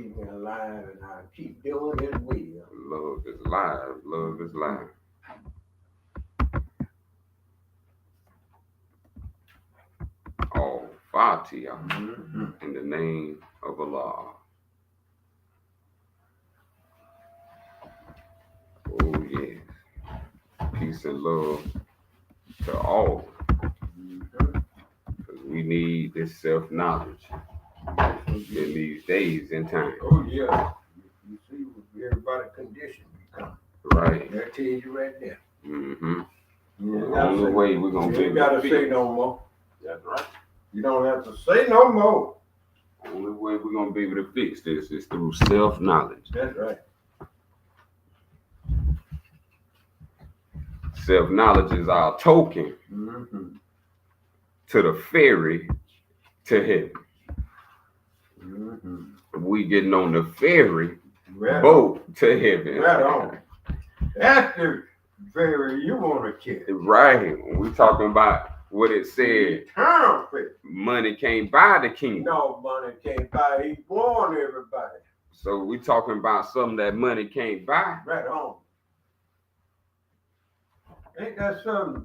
keep me alive, and I'll keep doing His will. Love is live. Love is live. Al-Fatihah. In the name of Allah. Oh, yes. Peace and love to all. Because we need this self-knowledge in these days and times. Oh, yeah. You see what everybody's condition become. Right. That tells you right there. Mm-hmm. The only way we're going to be able to... You ain't got to say no more. That's right. You don't have to say no more. The only way we're going to be able to fix this is through self-knowledge. That's right. Self-knowledge is our token to the ferry to heaven. We getting on the ferry boat to heaven. Right on. That's the ferry you want to catch. Right. We talking about what it said. Eternal ferry. Money can't buy the kingdom. No, money can't buy. He born everybody. So we talking about something that money can't buy. Right on. Ain't that some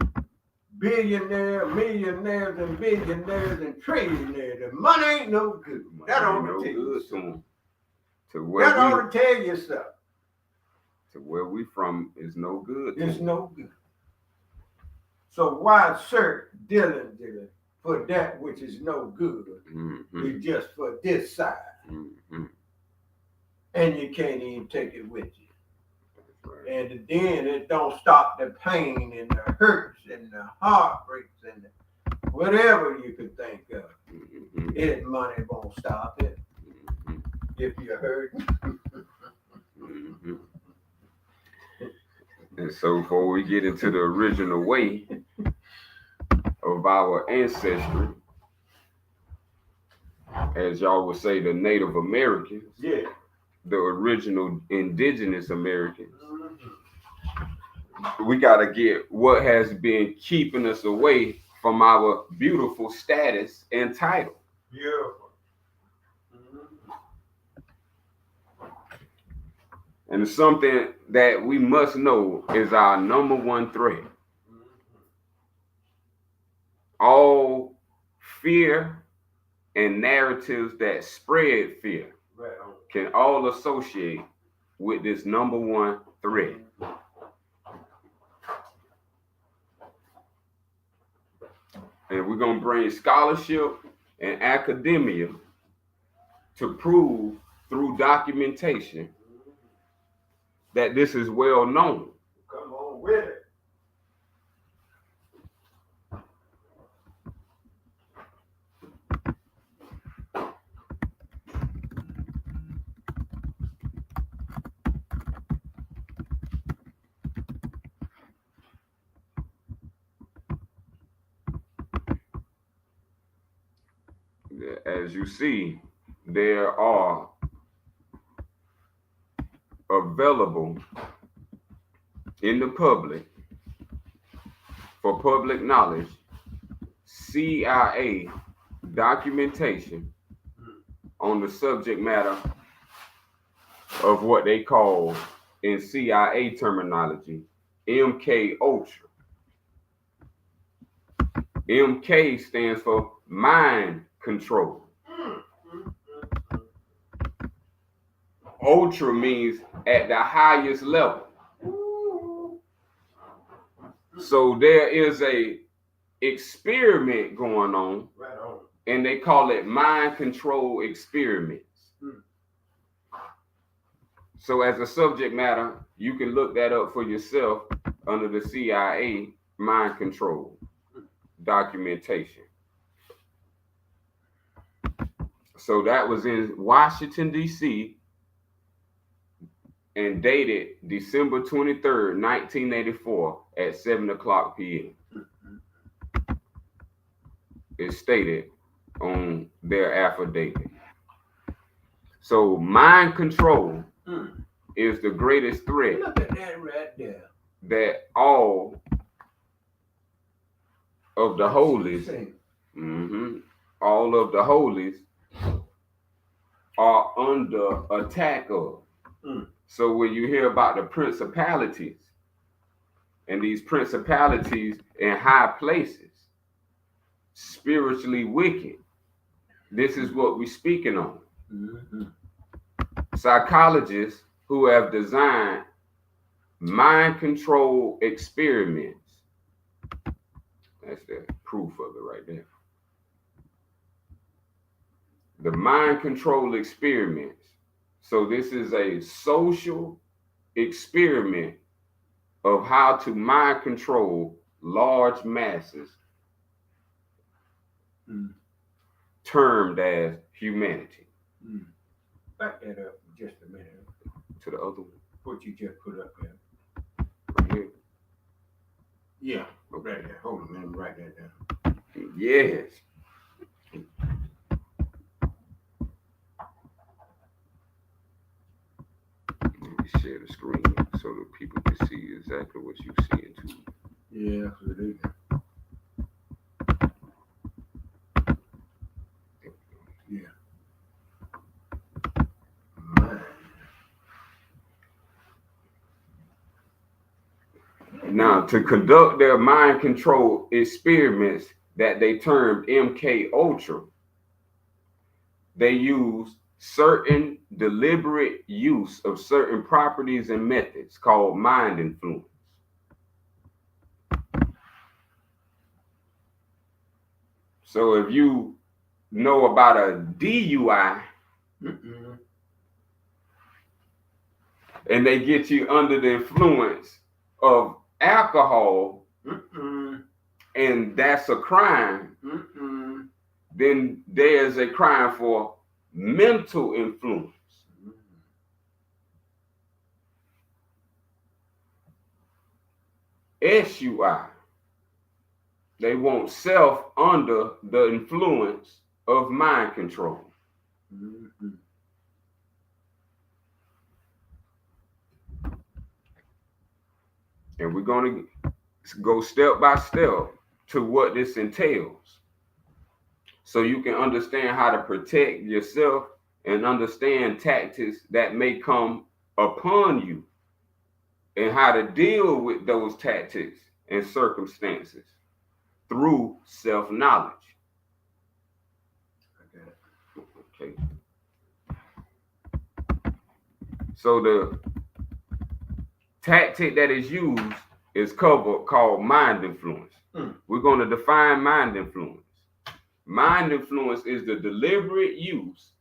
billionaires, millionaires, and billionaires and trillionaires? The money ain't no good. That ought to tell you something. That ought to tell you something. To where we from is no good. It's no good. So why search diligently for that which is no good? It's just for this side. And you can't even take it with you. And then it don't stop the pain and the hurts and the heartbreaks and the whatever you could think of. It money won't stop it if you're hurting. And so before we get into the original way of our ancestry, as y'all would say, the Native Americans, the original indigenous Americans, we got to get what has been keeping us away from our beautiful status and title. Beautiful. And something that we must know is our number one threat. All fear and narratives that spread fear can all associate with this number one threat. And we're going to bring scholarship and academia to prove through documentation that this is well known. Come on with it. As you see, there are available in the public for public knowledge CIA documentation on the subject matter of what they call in CIA terminology MK Ultra. MK stands for mind control. Ultra means at the highest level. So there is a experiment going on, and they call it mind control experiments. So as a subject matter, you can look that up for yourself under the CIA mind control documentation. So that was in Washington, D.C., and dated December 23rd, 1984 at 7 o'clock p.m. It's stated on their affidavit. So mind control is the greatest threat. Look at that right there. That all of the holies, all of the holies are under attack of. So when you hear about the principalities and these principalities in high places, spiritually wicked, this is what we're speaking on. Psychologists who have designed mind control experiments. That's the proof of it right there. The mind control experiments. So this is a social experiment of how to mind control large masses, termed as humanity. Back that up for just a minute. To the other one. What you just put up there. Right here. Yeah, right there. Hold on, let me write that down. Yes. Let me share the screen so that people can see exactly what you're seeing too. Yeah, so they yeah. Now, to conduct their mind control experiments that they termed MK Ultra, they used certain deliberate use of certain properties and methods called mind influence. So if you know about a DUI, and they get you under the influence of alcohol, and that's a crime, then there's a crime for mental influence. SUI. They want self under the influence of mind control. And we're going to go step by step to what this entails, so you can understand how to protect yourself and understand tactics that may come upon you and how to deal with those tactics and circumstances through self-knowledge. Okay. So the tactic that is used is called mind influence. We're going to define mind influence. Mind influence is the deliberate use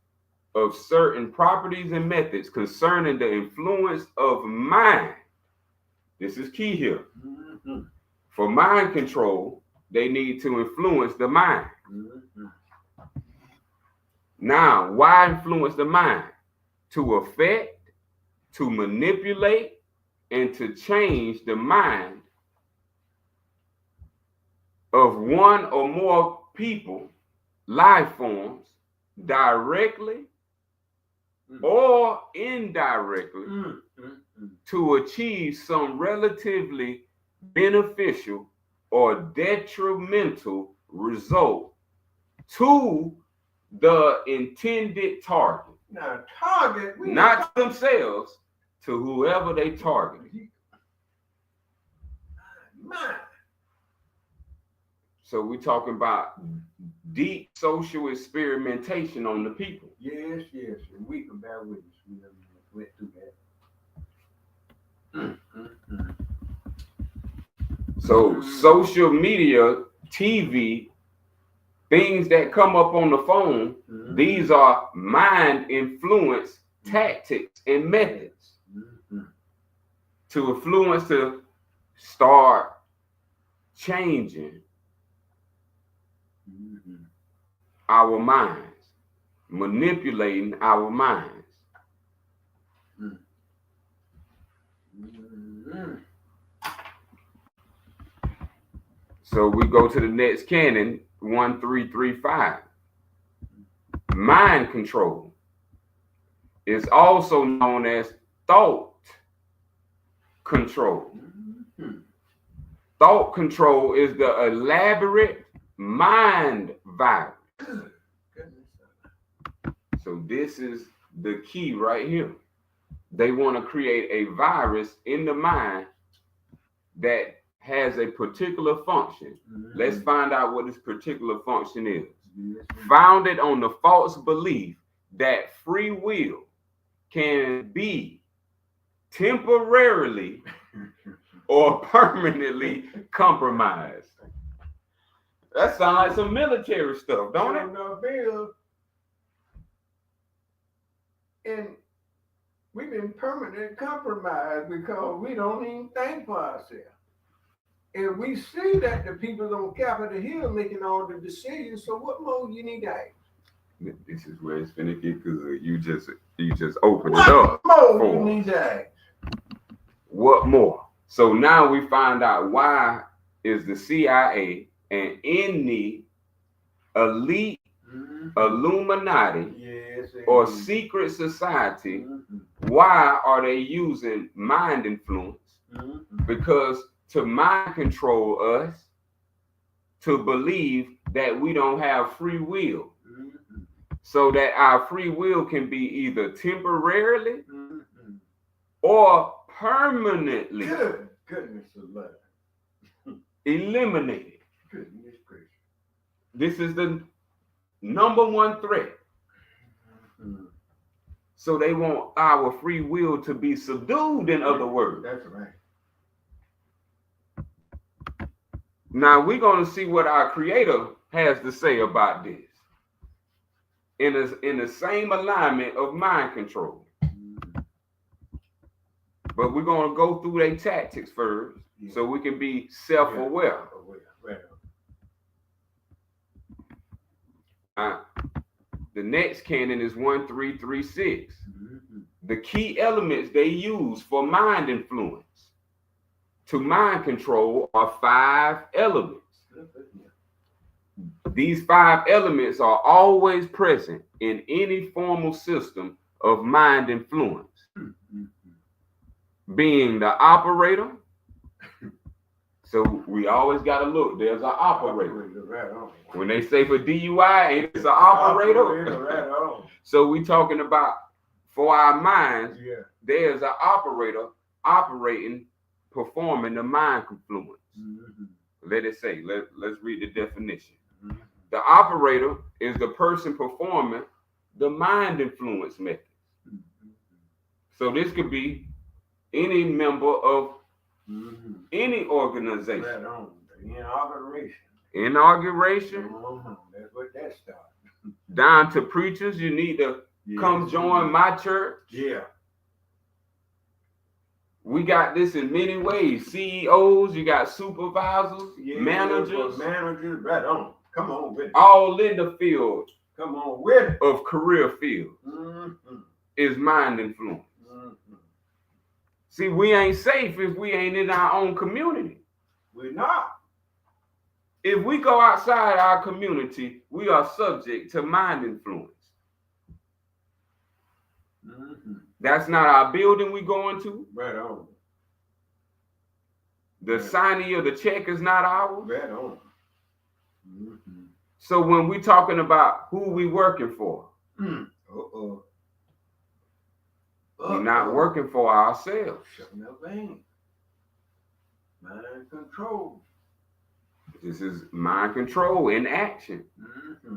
of certain properties and methods concerning the influence of mind. This is key here. For mind control, they need to influence the mind. Now, why influence the mind? To affect, to manipulate, and to change the mind of one or more people, life forms, directly or indirectly, to achieve some relatively beneficial or detrimental result to the intended target. Now, target, not themselves, to whoever they target. So we're talking about deep social experimentation on the people. Yes, and we can bear witness. We went through that. So social media, TV, things that come up on the phone, these are mind influence tactics and methods to influence, to start changing our minds, manipulating our minds. So we go to the next canon, 1335. Mind control is also known as thought control. Thought control is the elaborate mind virus. So this is the key right here. They want to create a virus in the mind that has a particular function. Mm-hmm. Let's find out what this particular function is. Yes, Founded on the false belief that free will can be temporarily or permanently compromised. That sounds like some military stuff, don't it? No, Bill. And we've been permanently compromised because we don't even think for ourselves. And we see that the people on Capitol Hill making all the decisions, so what more you need to ask? This is where it's finna get, because you just opened What it up. more for you us. need to ask? What more? So now we find out why is the CIA and any elite Illuminati Yes, or indeed. secret society, Mhm. why are they using mind influence? Mhm. Because to mind control us to believe that we don't have free will. Mhm. So that our free will can be either temporarily Mhm. or permanently Goodness alive. eliminated. Goodness gracious. This is the number one threat. Mhm. So they want our free will to be subdued, in other words. That's right. Now we're going to see what our Creator has to say about this in the same alignment of mind control. Mhm. But we're going to go through their tactics first, Yeah. so we can be self-aware. Right. The next canon is 1336. Mhm. The key elements they use for mind influence to mind control are 5 elements. These 5 elements are always present in any formal system of mind influence, being the operator. So we always got to look, there's an operator. Right on. When they say for DUI, ain't it's an operator? Right on. So we talking about, for our minds, Yeah. there's an operator operating, performing the mind influence. Mm-hmm. Let it say, let's read the definition. Mm-hmm. The operator is the person performing the mind influence method. Mm-hmm. So this could be any member of Mm-hmm. any organization. Right on. Inauguration. Inauguration, That's what that started. down to preachers, you need to come join my church. Yeah. We got this in many ways. CEOs, you got supervisors, managers. Managers, right on. Come on with it. All in the field Come on with it. of career field Mm-hmm. is mind influence. Mm-hmm. See, we ain't safe if we ain't in our own community. We're not. If we go outside our community, we are subject to mind influence. Mm-hmm. That's not our building we going to. Right on. The signing of the check is not ours. Right on. Mm-hmm. So when we talking about who we working for, Uh-oh. we're not working for ourselves. Shutting up vein. Mind control. This is mind control in action. Mm-hmm.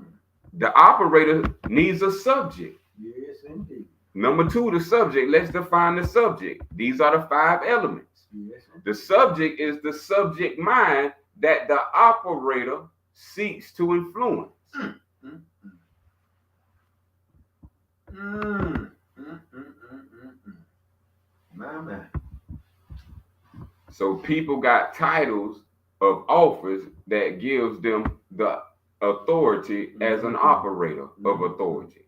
The operator needs a subject. Yes, indeed. Number 2, the subject. Let's define the subject. These are the 5 elements. Yes, indeed. The subject is the subject mind that the operator seeks to influence. My. So people got titles of office that gives them the authority as an operator of authority.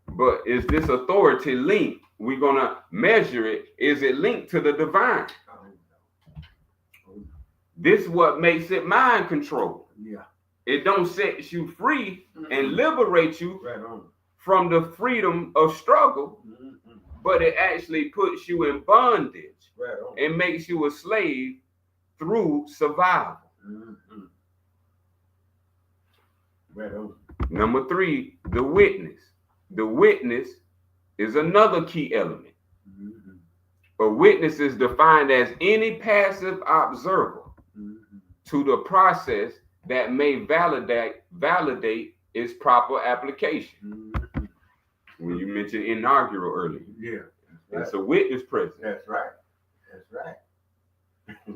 But is this authority linked? We're going to measure it. Is it linked to the divine? This is what makes it mind control. Yeah. It don't set you free and liberate you Right on. from the freedom of struggle, but it actually puts you in bondage Right on. and makes you a slave through survival. Right on. Number 3, the witness. The witness is another key element. Mm-hmm. A witness is defined as any passive observer to the process that may validate its proper application. Mm-hmm. When you mentioned inaugural earlier. Yeah. It's a witness present. That's right. That's right.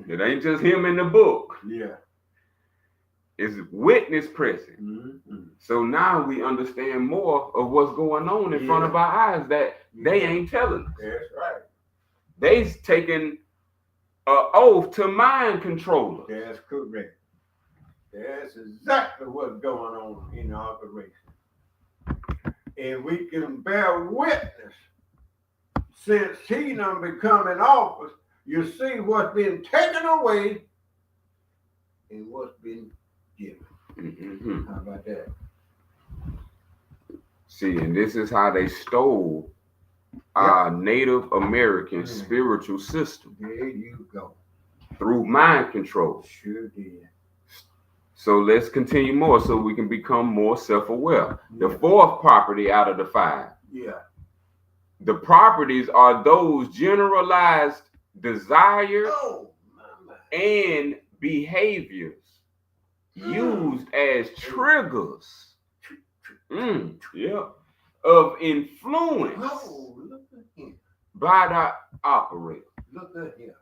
It ain't just him in the book. Yeah. It's witness present. Mm-hmm. So now we understand more of what's going on in front of our eyes that they ain't telling us. That's right. They's taking an oath to mind control us. That's correct. That's exactly what's going on in operation. And we can bear witness since he done become in office. You see what's been taken away and what's been given. Mm-hmm. How about that? See, and this is how they stole our Native American spiritual system. There you go. Through mind control. Sure did. So let's continue more so we can become more self-aware. The 4th property out of the 5. Yeah. The properties are those generalized desires and behaviors used as triggers of influence look at him. by the operator. Look at him.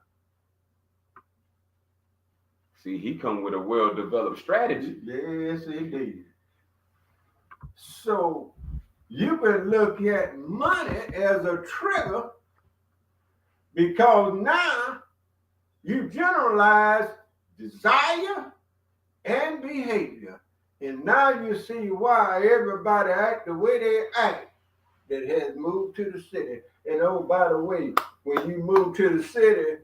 See, he come with a well-developed strategy. Yes, indeed. So you can look at money as a trigger because now you generalize desire and behavior. And now you see why everybody act the way they act that has moved to the city. And oh, by the way, when you move to the city,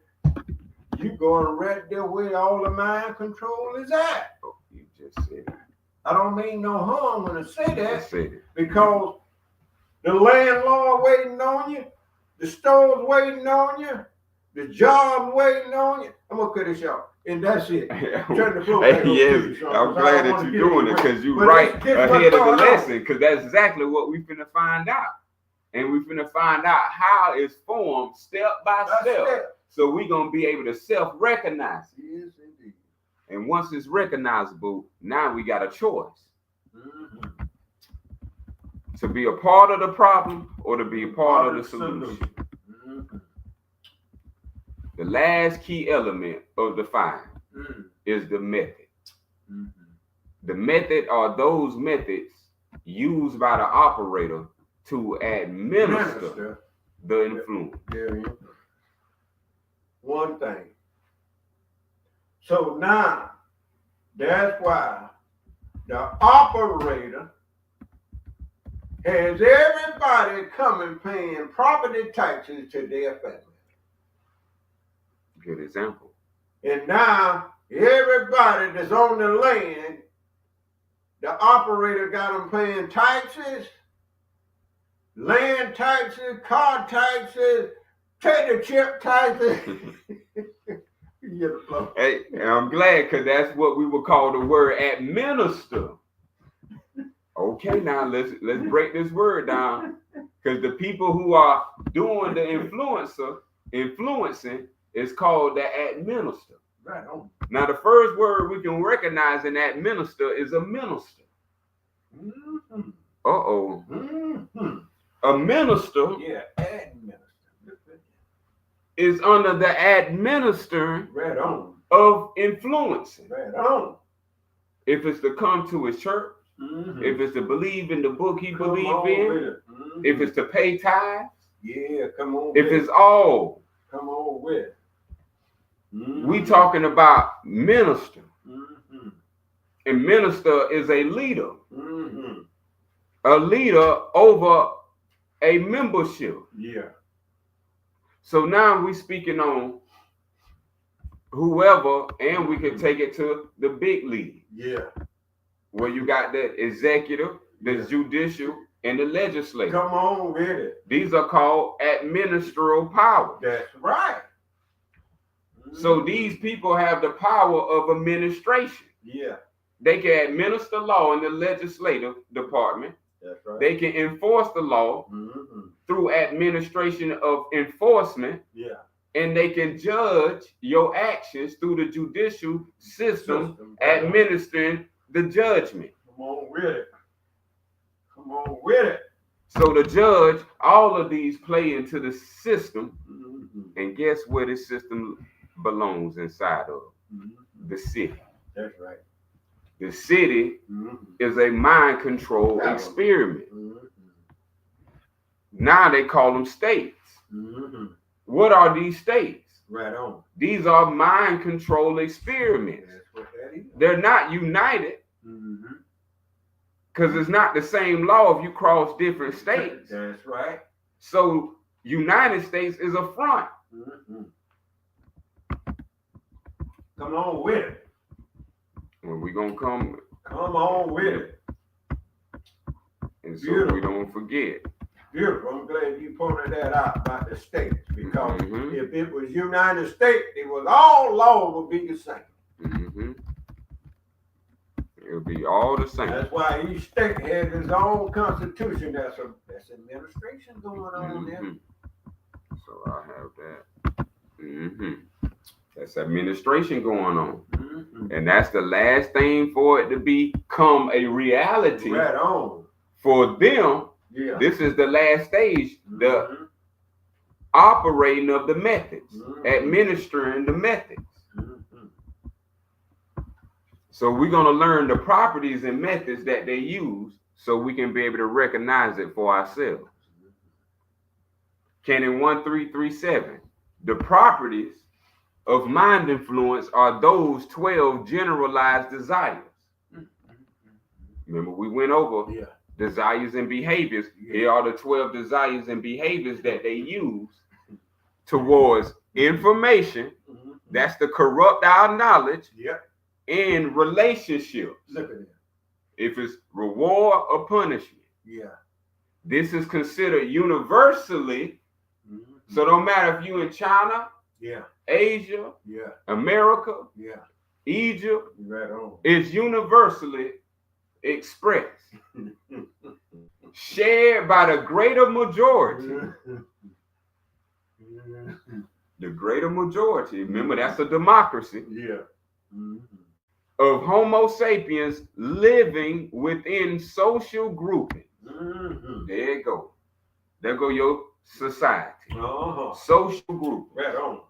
you going right there where all the mind control is at. Oh, you just said it. I don't mean no harm when I say that, Said it. because the landlord waiting on you, the store's waiting on you, the job's waiting on you. I'm gonna cut this off, and that's it. Turn the floor back over to you, son, I'm glad that you're doing it because you're right ahead of the lesson, because that's exactly what we finna find out. And we finna find out how it's formed step by step. So we're going to be able to self-recognize it. Yes, indeed. And once it's recognizable, now we got a choice. To be a part of the problem or to be a part of the solution. The last key element of the 5 is the method. The method are those methods used by the operator to administer the influence. Yeah. One thing. So now, that's why the operator has everybody coming paying property taxes to their family. Good example. And now, everybody that's on the land, the operator got them paying taxes, land taxes, car taxes, potato chip taxes. Hey, I'm glad, because that's what we would call the word administer. Okay, now let's break this word down, because the people who are doing the influencing is called the administer. Right on. Now the first word we can recognize in administer is a minister. A minister is under the administering of influencing. Right on. If it's to come to his church, if it's to believe in the book he believes in, if it's to pay tithes, come on. if it's all, come on with it. We talking about minister. And minister is a leader. A leader over a membership. So now we speaking on whoever, and we can take it to the big league. Where you got the executive, the judicial, and the legislature. Come on with it. These are called administrative powers. That's right. So these people have the power of administration. They can administer law in the legislative department. That's right. They can enforce the law through administration of enforcement. Yeah. And they can judge your actions through the judicial system administering the judgment. Come on with it. Come on with it. So the judge, all of these play into the system. And guess where this system belongs inside of? The city. That's right. The city is a mind control experiment. Now they call them states. What are these states? Right on. These are mind control experiments. That's what that is. They're not united because it's not the same law if you cross different states. That's right. So United States is a front. Come on with it. When we gonna come on with it. And so Beautiful. we don't forget. Beautiful. I'm glad you pointed that out about the states, because if it was United States, it was all law would be the same. It would be all the same. That's why each state has its own constitution. That's administration going on there. So I have that. That's administration going on. And that's the last thing for it to become a reality. Right on. For them, this is the last stage, the operating of the methods, administering the methods. So we're going to learn the properties and methods that they use so we can be able to recognize it for ourselves. Canon 1337, the properties of mind influence are those 12 generalized desires. Remember, we went over desires and behaviors. Here are the 12 desires and behaviors that they use towards information. That's to corrupt our knowledge and relationships. Look at it. If it's reward or punishment. This is considered universally. So no matter if you in China, Asia, America, Egypt, right on. it's universally expressed, shared by the greater majority. The greater majority, remember that's a democracy, of Homo sapiens living within social grouping. There you go. There go your society. Social group. Right on.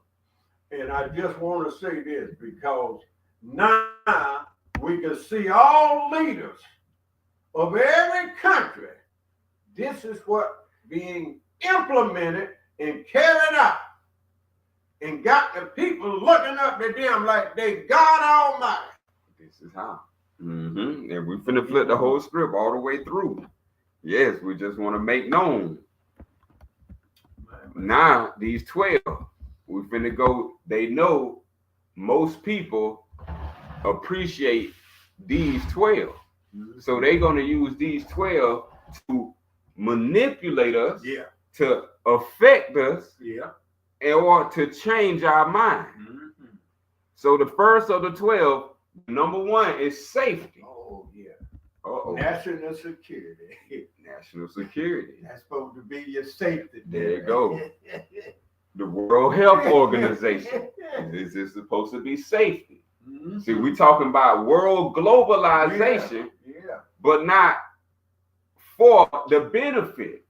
And I just want to say this, because now we can see all leaders of every country. This is what being implemented and carried out, and got the people looking up to them like they God Almighty. This is how. And we finna flip the whole script all the way through. Yes, we just want to make known. Now, these 12, we finna go, they know most people appreciate these 12. So they're going to use these 12 to manipulate us, to affect us, or to change our mind. So the first of the 12, number one is safety. National security. National security. That's supposed to be your safety. There you go. The World Health Organization. This is supposed to be safety. See, we're talking about world globalization, but not for the benefit.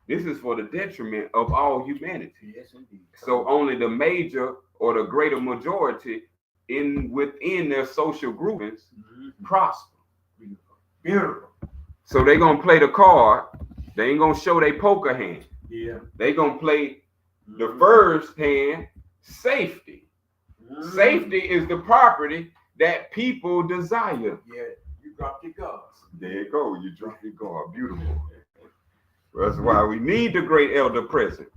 This is for the detriment of all humanity. Yes, indeed. So only the major or the greater majority within their social groupings prosper. Beautiful. So they're gonna play the card. They ain't gonna show their poker hand. They gonna play the first hand, safety. Safety is the property that people desire. You dropped your guards. There you go. You dropped your guard. Beautiful. That's why we need the great elder present.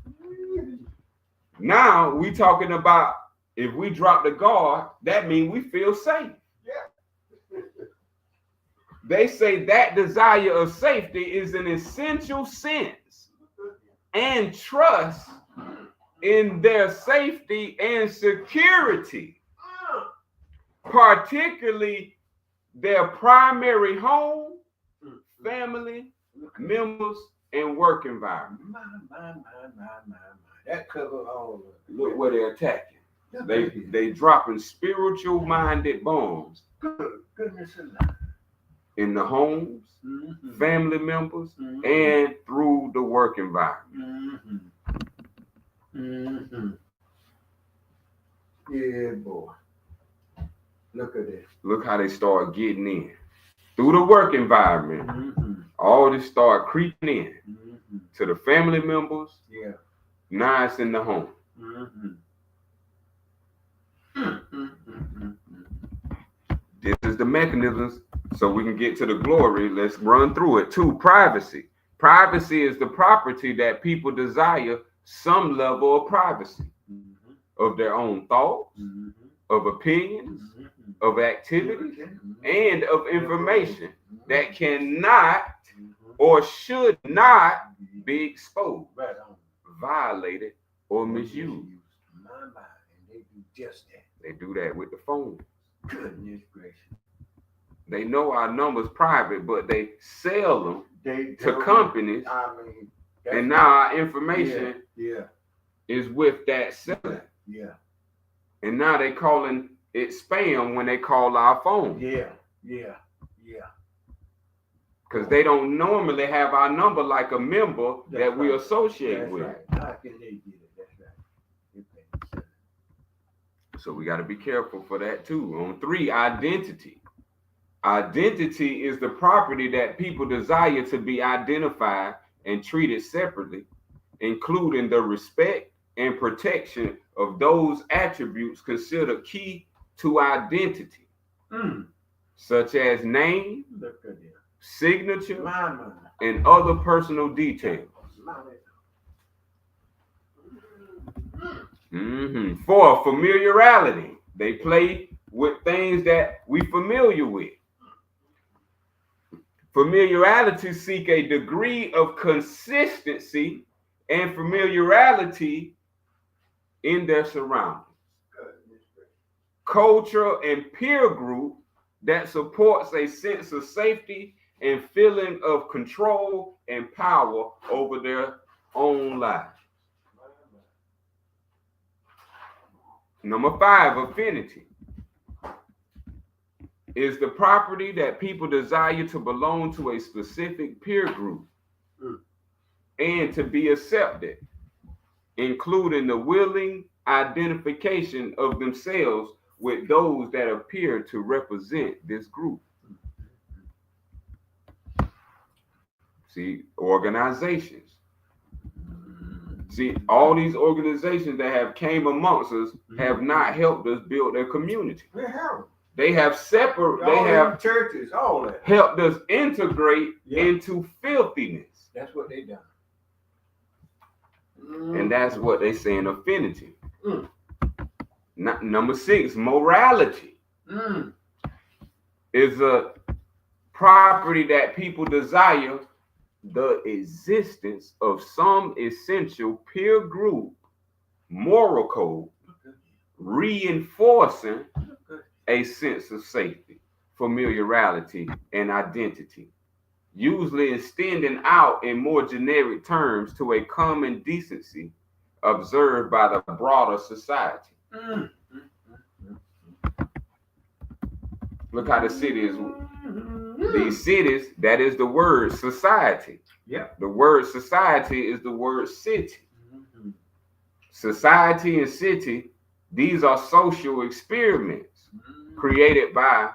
Now we talking about if we drop the guard, that means we feel safe. They say that desire of safety is an essential sense and trust in their safety and security, particularly their primary home, family, members, and work environment. My. That covers all of it. Look where they're attacking. They dropping spiritual minded bombs. Goodness alive. In the homes, family members, and through the work environment. Yeah, boy. Look at this. Look how they start getting in. Through the work environment, all this start creeping in to the family members. Yeah. Now it's in the home. This is the mechanisms so we can get to the glory. Let's run through it. 2, privacy. Privacy is the property that people desire some level of privacy of their own thoughts, of opinions, of activities, and of information that cannot or should not be exposed, violated, or misused. My mind, and they do just that. They do that with the phone. Goodness gracious. They know our numbers private, but they sell them to don't- companies, I mean, and now our information Yeah. is with that seller. Yeah. And now they calling it spam when they call our phone. Yeah. Because they don't normally have our number like a member that we associate That's with. right. How can they get it? That's right. So we got to be careful for that too. On 3, identity. Identity is the property that people desire to be identified and treated separately, including the respect and protection of those attributes considered key to identity, such as name, Look at them. signature, My mind. and other personal details. 4, familiarity. They play with things that we familiar with. Familiarity seek a degree of consistency and familiarity in their surroundings. Culture and peer group that supports a sense of safety and feeling of control and power over their own lives. Number 5, affinity is the property that people desire to belong to a specific peer group and to be accepted, including the willing identification of themselves with those that appear to represent this group. See, organizations. See, all these organizations that have came amongst us have not helped us build a community. They have churches, all that. Helped us integrate into filthiness. That's what they done. And that's what they say in affinity. Number 6, morality is a property that people desire the existence of some essential peer group moral code reinforcing a sense of safety, familiarity, and identity, usually extending out in more generic terms to a common decency observed by the broader society. Look how the city is. These cities, that is the word society. The word society is the word city. Society and city, these are social experiments created by,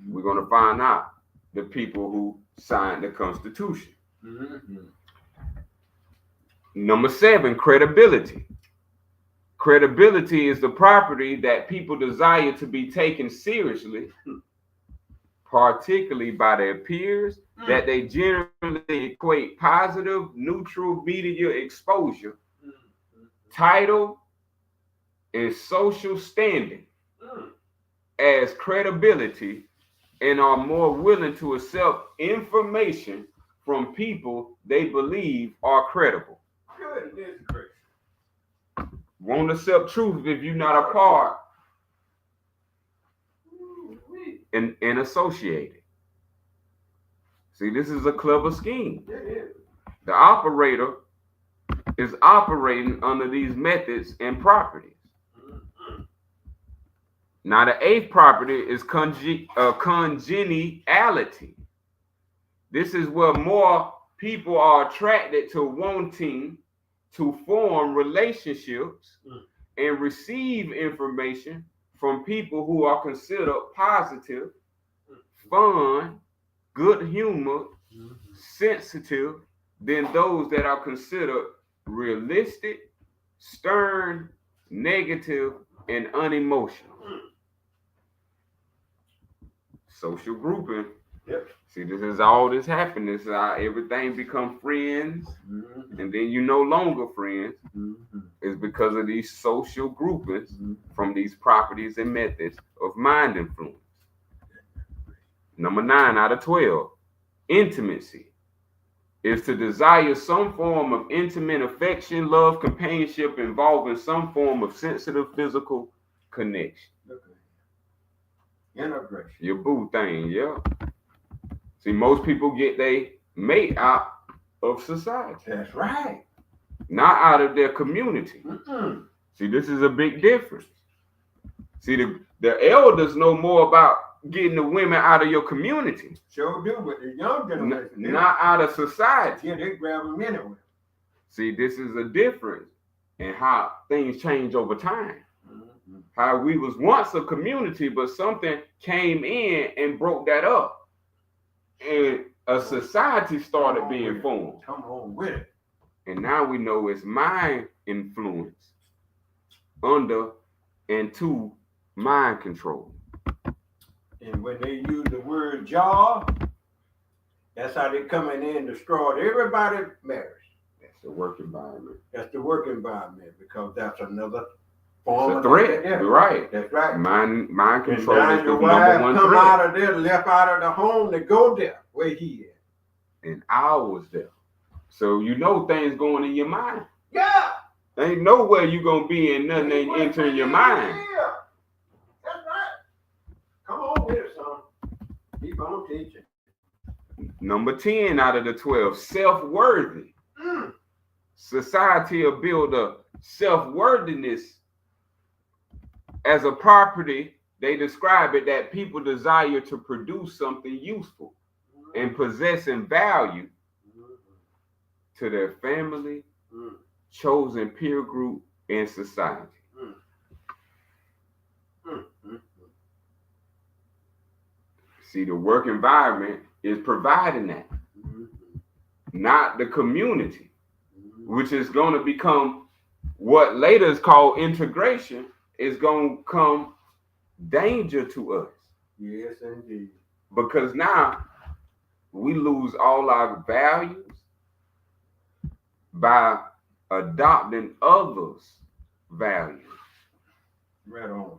we're going to find out, the people who signed the Constitution. Number 7, credibility. Credibility is the property that people desire to be taken seriously, particularly by their peers, that they generally equate positive, neutral media exposure, title, and social standing as credibility, and are more willing to accept information from people they believe are credible. Goodness gracious. Won't accept truth if you're not a part and associated. See, this is a clever scheme. The operator is operating under these methods and properties. Now, the eighth property is congeniality. This is where more people are attracted to wanting to form relationships and receive information from people who are considered positive, fun, good humor, sensitive, than those that are considered realistic, stern, negative, and unemotional. Social grouping. Yep. See, this is all this happiness. Everything become friends, and then you no longer friends. It's because of these social groupings from these properties and methods of mind influence. Number 9 out of 12, intimacy is to desire some form of intimate affection, love, companionship involving some form of sensitive physical connection. Integration. Your boo thing, yeah. See, most people get their mate out of society. That's right. Not out of their community. See, this is a big difference. See, the elders know more about getting the women out of your community. Sure do, but the young generation, not out of society. Yeah, they grab them anyway. See, this is a difference in how things change over time. How we was once a community, but something came in and broke that up. And a society started being formed. Come on with it. And now we know it's mind influence under and to mind control. And when they use the word job, that's how they coming in and destroyed everybody's marriage. That's the work environment. That's the work environment, because that's another form of threat. You're right. That's right. Mind control is the your number one come threat. out of there, left out of the home to go there where he is. And I was there. So you know things going in your mind. Yeah. There ain't nowhere you gonna be and nothing ain't entering your mind. Yeah. That's right. Come on with it, son. Keep on teaching. Number 10 out of the 12, self-worthy. Society will build a self-worthiness as a property. They describe it that people desire to produce something useful and possessing value to their family, chosen peer group, and society. See, the work environment is providing that, not the community, which is going to become what later is called integration, is going to come danger to us. Yes, indeed. Because now we lose all our values by adopting others' values. Right on.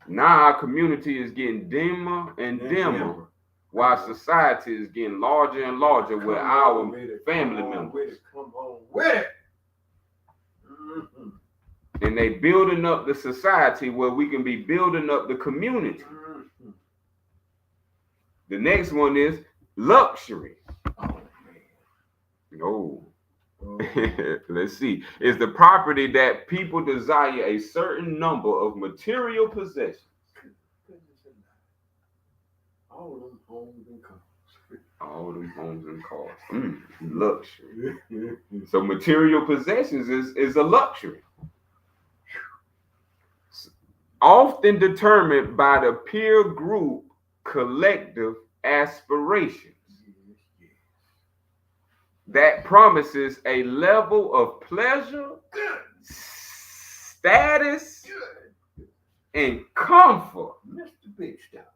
Now our community is getting dimmer and dimmer, while society is getting larger and larger with our family members. Come on with it. And they building up the society where we can be building up the community. The next one is luxury. Oh. Let's see. It's the property that people desire a certain number of material possessions. All them homes and cars. All them homes and cars. Luxury. So material possessions is a luxury. Often determined by the peer group collective aspirations. That promises a level of pleasure, status, and comfort. Mr. Big Stuff.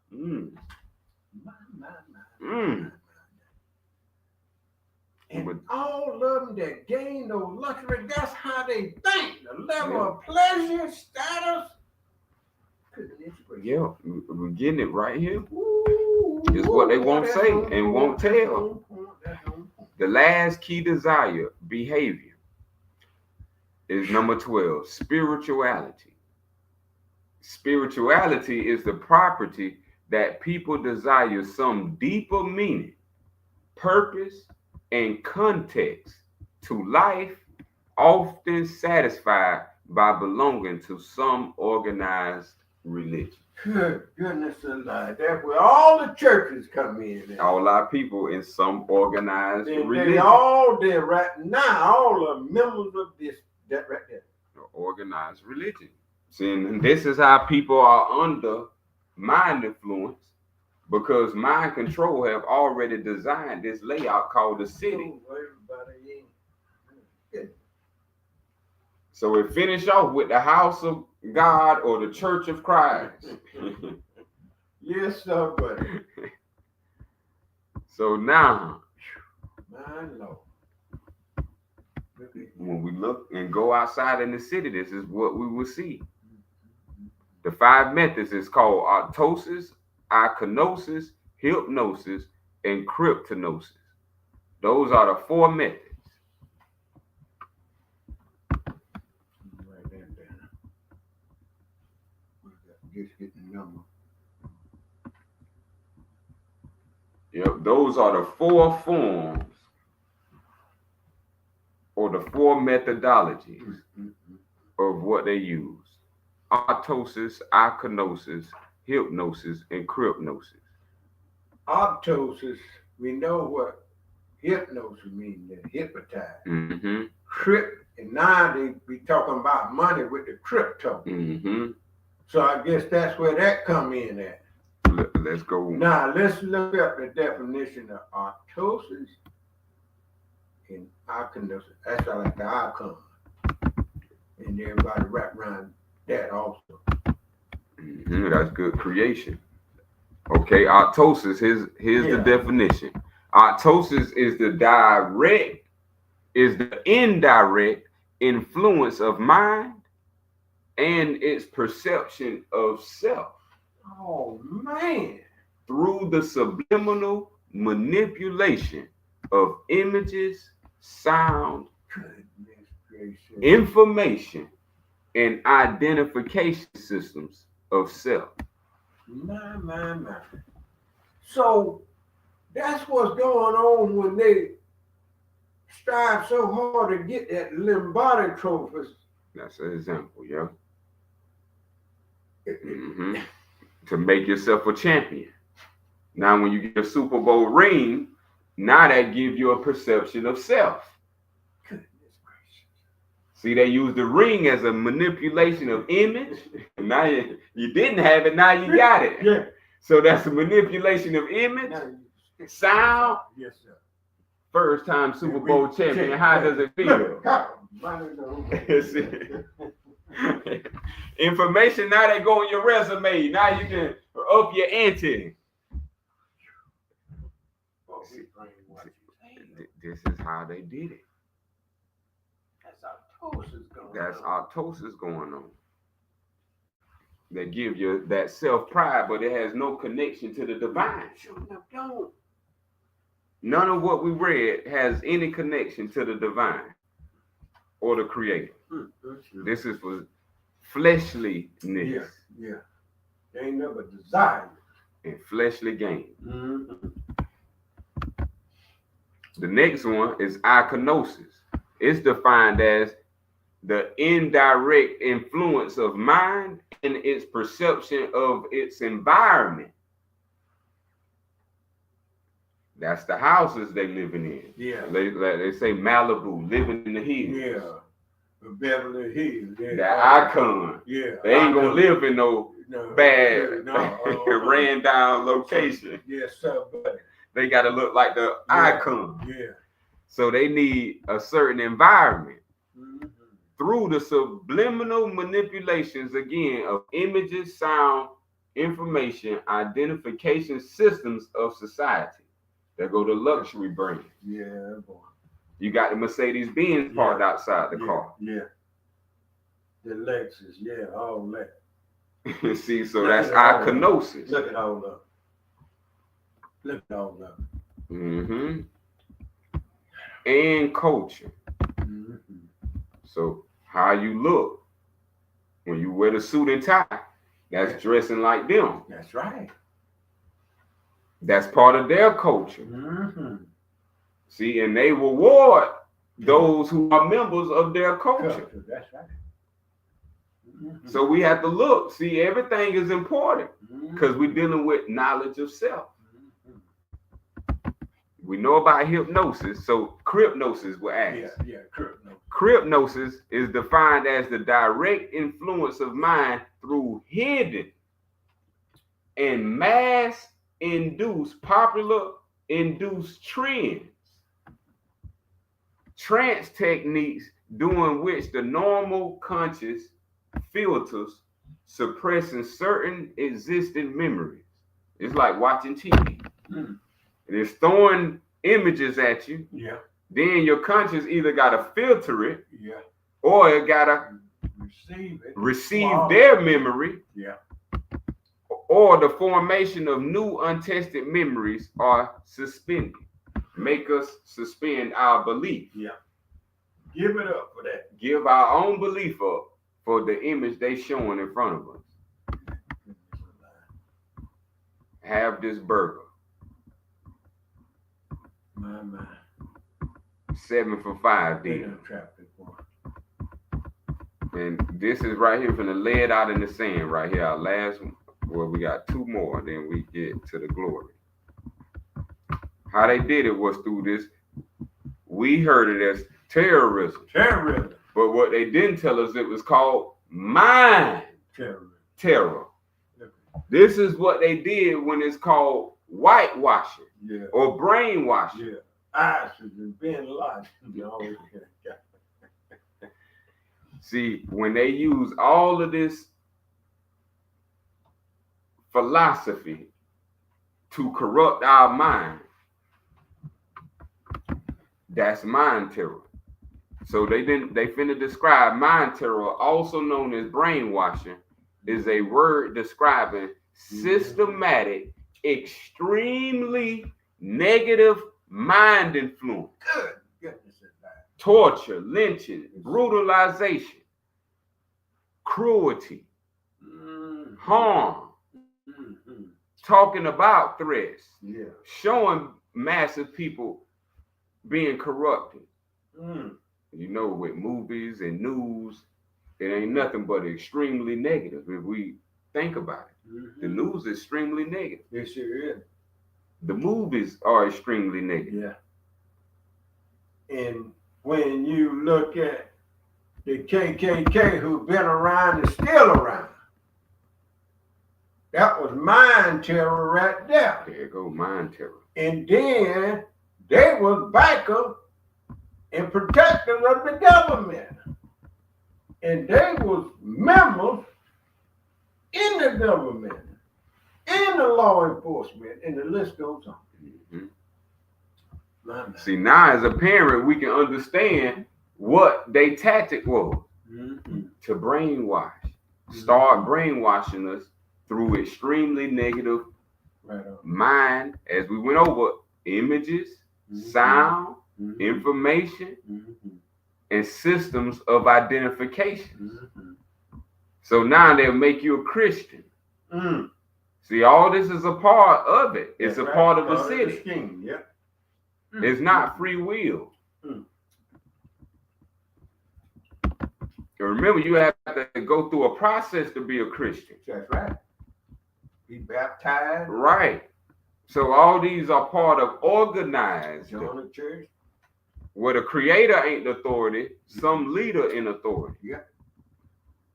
And all of them that gain those luxury, that's how they think. The level of pleasure, status. Yeah, we're getting it right here. It's what they won't say and won't tell. The last key desire, behavior, is number 12, spirituality. Spirituality is the property that people desire some deeper meaning, purpose, and context to life, often satisfied by belonging to some organized religion. Good goodness alive. That's where all the churches come in. All our people in some organized religion. They all there right now, all the members of this, that right there. Organized religion. See, and this is how people are under mind influence, because mind control have already designed this layout called the city. So we finish off with the house of God or the church of Christ. Yes, sir, buddy. So now, my Lord, when we look and go outside in the city, this is what we will see. The 5 methods is called autosis, iconosis, hypnosis, and cryptanosis. Those are the 4 methods. Write that down. Just get the number. Yep, those are the 4 forms or the 4 methodologies of what they use. Autosis, iconosis, hypnosis, and cryptanosis. Autosis, we know what hypnosis means, they hypnotize. Mm-hmm. Crypt, and now they be talking about money with the crypto. Mm-hmm. So I guess that's where that come in at. Let's go. Now let's look up the definition of autosis and iconosis. That's like the icon. And everybody wrap around that also. Mm-hmm. That's good creation. Okay, autosis, here's the definition. Autosis is the indirect influence of mind and its perception of self. Oh man. Through the subliminal manipulation of images, sound, information, and identification systems of self. My. So that's what's going on when they strive so hard to get that Lombardi trophies. That's an example, yeah. Mm-hmm. To make yourself a champion. Now, when you get a Super Bowl ring, now that gives you a perception of self. Goodness gracious. See, they use the ring as a manipulation of image. Now you didn't have it, now you got it. Yeah. So that's a manipulation of image, sound. Yes, sir. First time Super Bowl champion. How does it feel? Information, now they go on your resume. Now you can up your ante. This is how they did it. That's autosis going on. They give you that self-pride, but it has no connection to the divine. None of what we read has any connection to the divine or the creator. This is for fleshliness. Yeah. They ain't never desired and fleshly gain. Mm-hmm. The next one is iconosis. It's defined as the indirect influence of mind and its perception of its environment. That's the houses they living in. Yeah. They say Malibu, living in the hills. Yeah. Beverly Hills. Yeah. That icon. Yeah. They ain't gonna live in no bad, ran down location. Yes, sir, buddy. They gotta look like the icon. Yeah. So they need a certain environment. Mm-hmm. Through the subliminal manipulations, again, of images, sound, information, identification systems of society. There go the luxury brand. Yeah, boy. You got the Mercedes-Benz parked outside the car. Yeah. The Lexus, yeah, all that. See, so that's iconosis. Look at all of them. Look at all of them. Mm-hmm. And culture. Mm-hmm. So how you look when you wear the suit and tie, that's dressing like them. That's right. That's part of their culture. Mm-hmm. See, and they reward those who are members of their culture. That's right. Mm-hmm. So we have to look. See, everything is important because Mm-hmm. we're dealing with knowledge of self. Mm-hmm. We know about hypnosis, so crypnosis will ask. Yeah, crypnosis. Crypnosis is defined as the direct influence of mind through hidden and mass-induced, popular-induced trends. Trance techniques during which the normal conscious filters suppressing certain existing memories. It's like watching TV. Mm. It's throwing images at you. Yeah. Then your conscious either gotta filter it, Yeah. or it gotta receive their memory. Yeah. Or the formation of new untested memories are suspended. Make us suspend our belief. Yeah. Give it up for that. Give our own belief up for the image they showing in front of us. Have this burger. My. 7 for $5 deal. And this is right here from the lead out in the sand right here. Our last one. Well, we got 2 more, then we get to the glory. How they did it was through this. We heard it as terrorism. Terrorism. But what they didn't tell us, it was called mind terror. This is what they did when it's called whitewashing. Yeah. Or brainwashing. Yeah. ISIS and Bin Laden. See, when they use all of this philosophy to corrupt our mind, that's mind terror. So they finna describe mind terror, also known as brainwashing, is a word describing systematic, extremely negative mind influence. Good goodness of that. Torture, lynching, brutalization, cruelty, harm, talking about threats, showing massive people being corrupted. You know, with movies and news, it ain't nothing but extremely negative if we think about it. The news is extremely negative. It sure is. The movies are extremely negative. Yeah. And when you look at the KKK, who've been around and still around, that was mind terror right there. There go mind terror. And then they was backers and protectors of the government. And they was members in the government, in the law enforcement, and the list goes on. See, now as a parent, we can understand what their tactic was to brainwash. Start brainwashing us through extremely negative mind, as we went over, images, sound, information, and systems of identification. So now they'll make you a Christian. See, all this is a part of it. It's a part of the city. It's not free will. Remember, you have to go through a process to be a Christian. That's right. Be baptized. Right. So all these are part of organized. Join the church. Where the creator ain't the authority, some leader in authority. Yeah.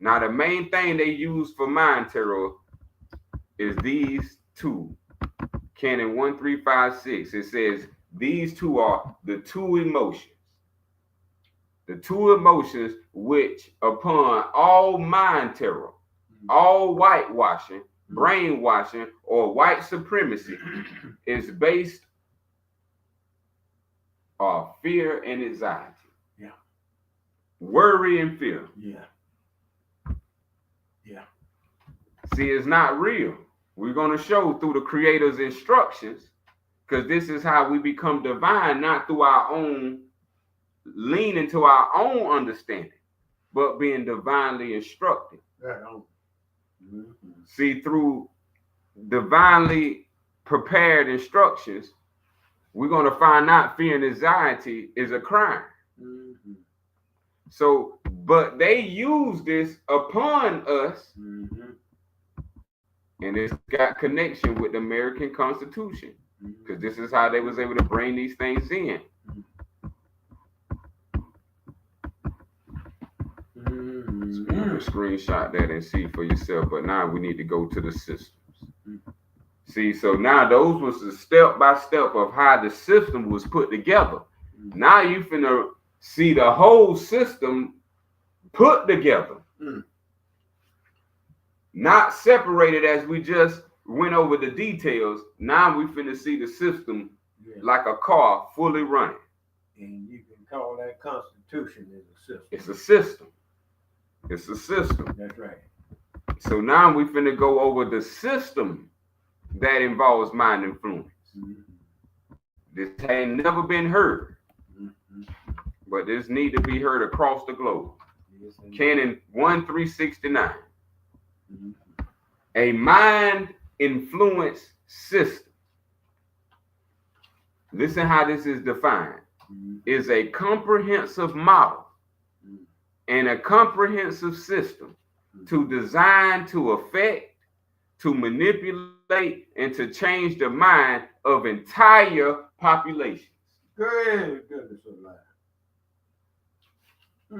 Now the main thing they use for mind terror is these 2. Canon 1356. It says these 2 are the 2 emotions. The 2 emotions which upon all mind terror, all whitewashing, brainwashing, or white supremacy is based on fear and anxiety. Yeah. Worry and fear. Yeah. Yeah. See, it's not real. We're going to show through the creator's instructions, because this is how we become divine, not through our own leaning to our own understanding, but being divinely instructed. Right on. See, through divinely prepared instructions, we're going to find out fear and anxiety is a crime. Mm-hmm. So, but they use this upon us, Mm-hmm. and it's got connection with the American Constitution, because this is how they was able to bring these things in. Mm-hmm. So you can screenshot that and see for yourself. But now we need to go to the systems. See, so now those was the step by step of how the system was put together. Now you finna see the whole system put together. Not separated as we just went over the details. Now we finna see the system like a car fully running. And you can call that Constitution as a system. It's a system. It's a system. That's right. So now we finna go over the system that involves mind influence. This had never been heard, but this need to be heard across the globe. Canon 1369. A mind influence system. Listen how this is defined. Is a comprehensive model and a comprehensive system to design, to affect, to manipulate, and to change the mind of entire populations. Good goodness alive.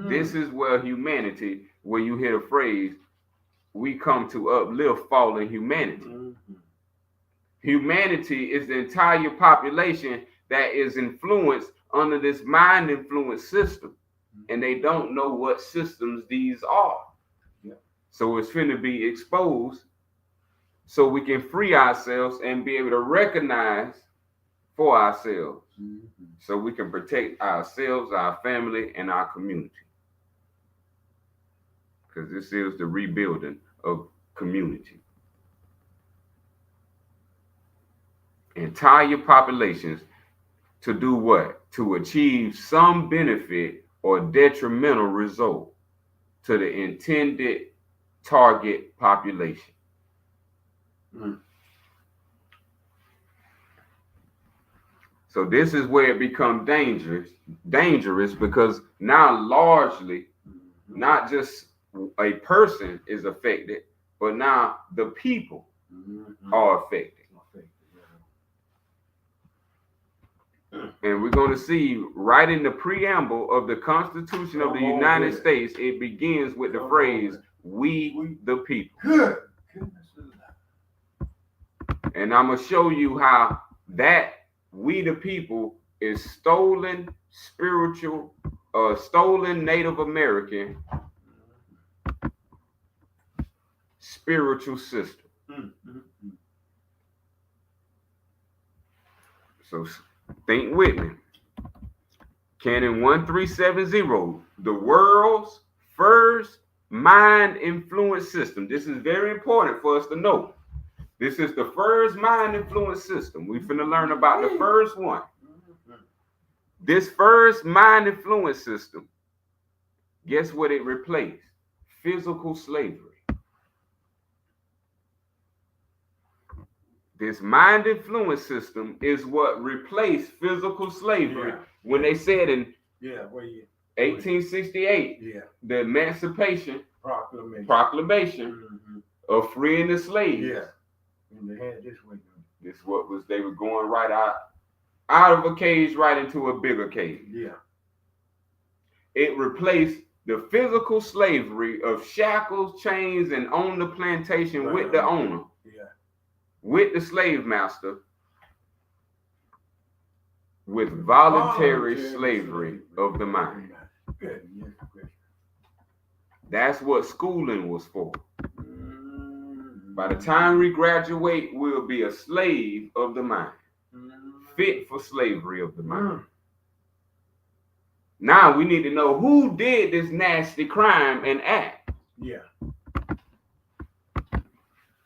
This is where humanity, where you hear the phrase, we come to uplift fallen humanity. Humanity is the entire population that is influenced under this mind influence system. And they don't know what systems these are. So it's finna be exposed so we can free ourselves and be able to recognize for ourselves. So we can protect ourselves, our family, and our community. Because this is the rebuilding of community. Entire populations to do what? To achieve some benefit or detrimental result to the intended target population. So this is where it becomes dangerous because now largely not just a person is affected, but now the people are affected. And we're going to see right in the preamble of the Constitution of the United States, it begins with the phrase, we the people. Good. And I'm going to show you how that we the people is stolen spiritual, stolen Native American spiritual system. So think with me. Canon 1370, the world's first mind influence system. This is very important for us to know. This is the first mind influence system. We're finna learn about the first one. This first mind influence system, guess what it replaced? Physical slavery. This mind influence system is what replaced physical slavery when they said in 1868, the Emancipation Proclamation of freeing the slaves. And they had this way. This what was they were going right out of a cage right into a bigger cage. It replaced the physical slavery of shackles, chains, and on the plantation with the owner. With the slave master, with voluntary slavery of the mind. That's what schooling was for. By the time we graduate, we'll be a slave of the mind, fit for slavery of the mind. Now we need to know who did this nasty crime and act.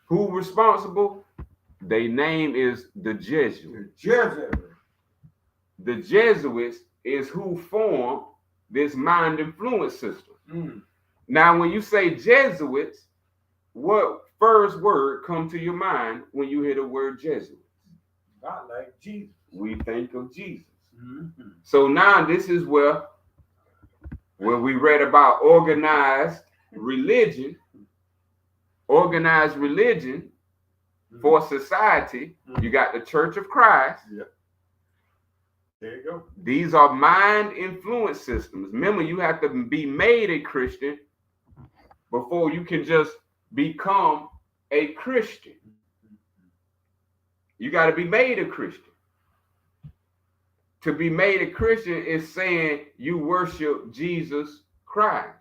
Who responsible? Their name is the Jesuits. The Jesuits is who formed this mind influence system. Now, when you say Jesuits, what first word come to your mind when you hear the word Jesuits? I like Jesus. We think of Jesus. Mm-hmm. So now this is where when we read about organized religion for society, you got the Church of Christ. Yep. There you go. These are mind influence systems. Remember, you have to be made a Christian before you can just become a Christian. You got to be made a Christian. To be made a Christian is saying you worship Jesus Christ.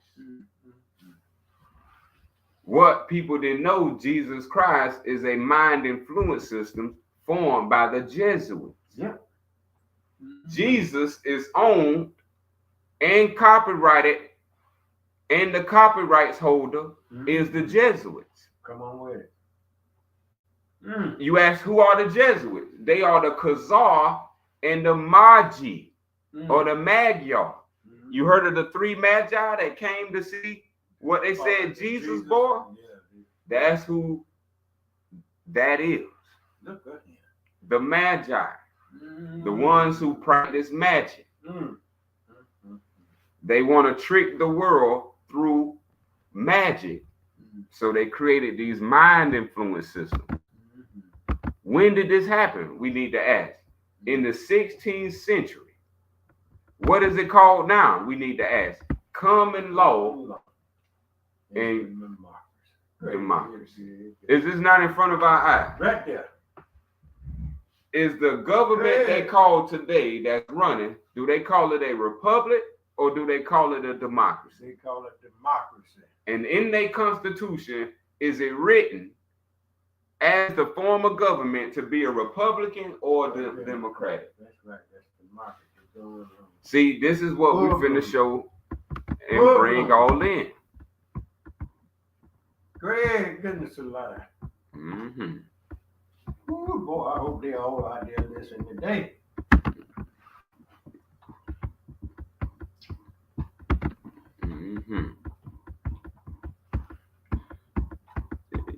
What people didn't know, Jesus Christ is a mind influence system formed by the Jesuits. Yeah. Jesus is owned and copyrighted, and the copyrights holder is the Jesuits. Come on with it. You ask, who are the Jesuits? They are the Khazar and the Magi, or the Magyar. You heard of the three Magi that came to see what they said Jesus bore? Yeah. That's who that is. Look at him. The Magi, the ones who practice magic. They want to trick the world through magic. So they created these mind influence systems. When did this happen? We need to ask. In the 16th century. What is it called now? We need to ask. Common law and democracy. Is this not in front of our eyes? Right there. Is the government they call today that's running, do they call it a republic or do they call it a democracy? They call it democracy. And in their constitution, is it written as the form of government to be a Republican or Democratic? That's right. That's democracy. See, this is what we finna show and bring all in. Great goodness alive. Oh boy, I hope they all out there listening today.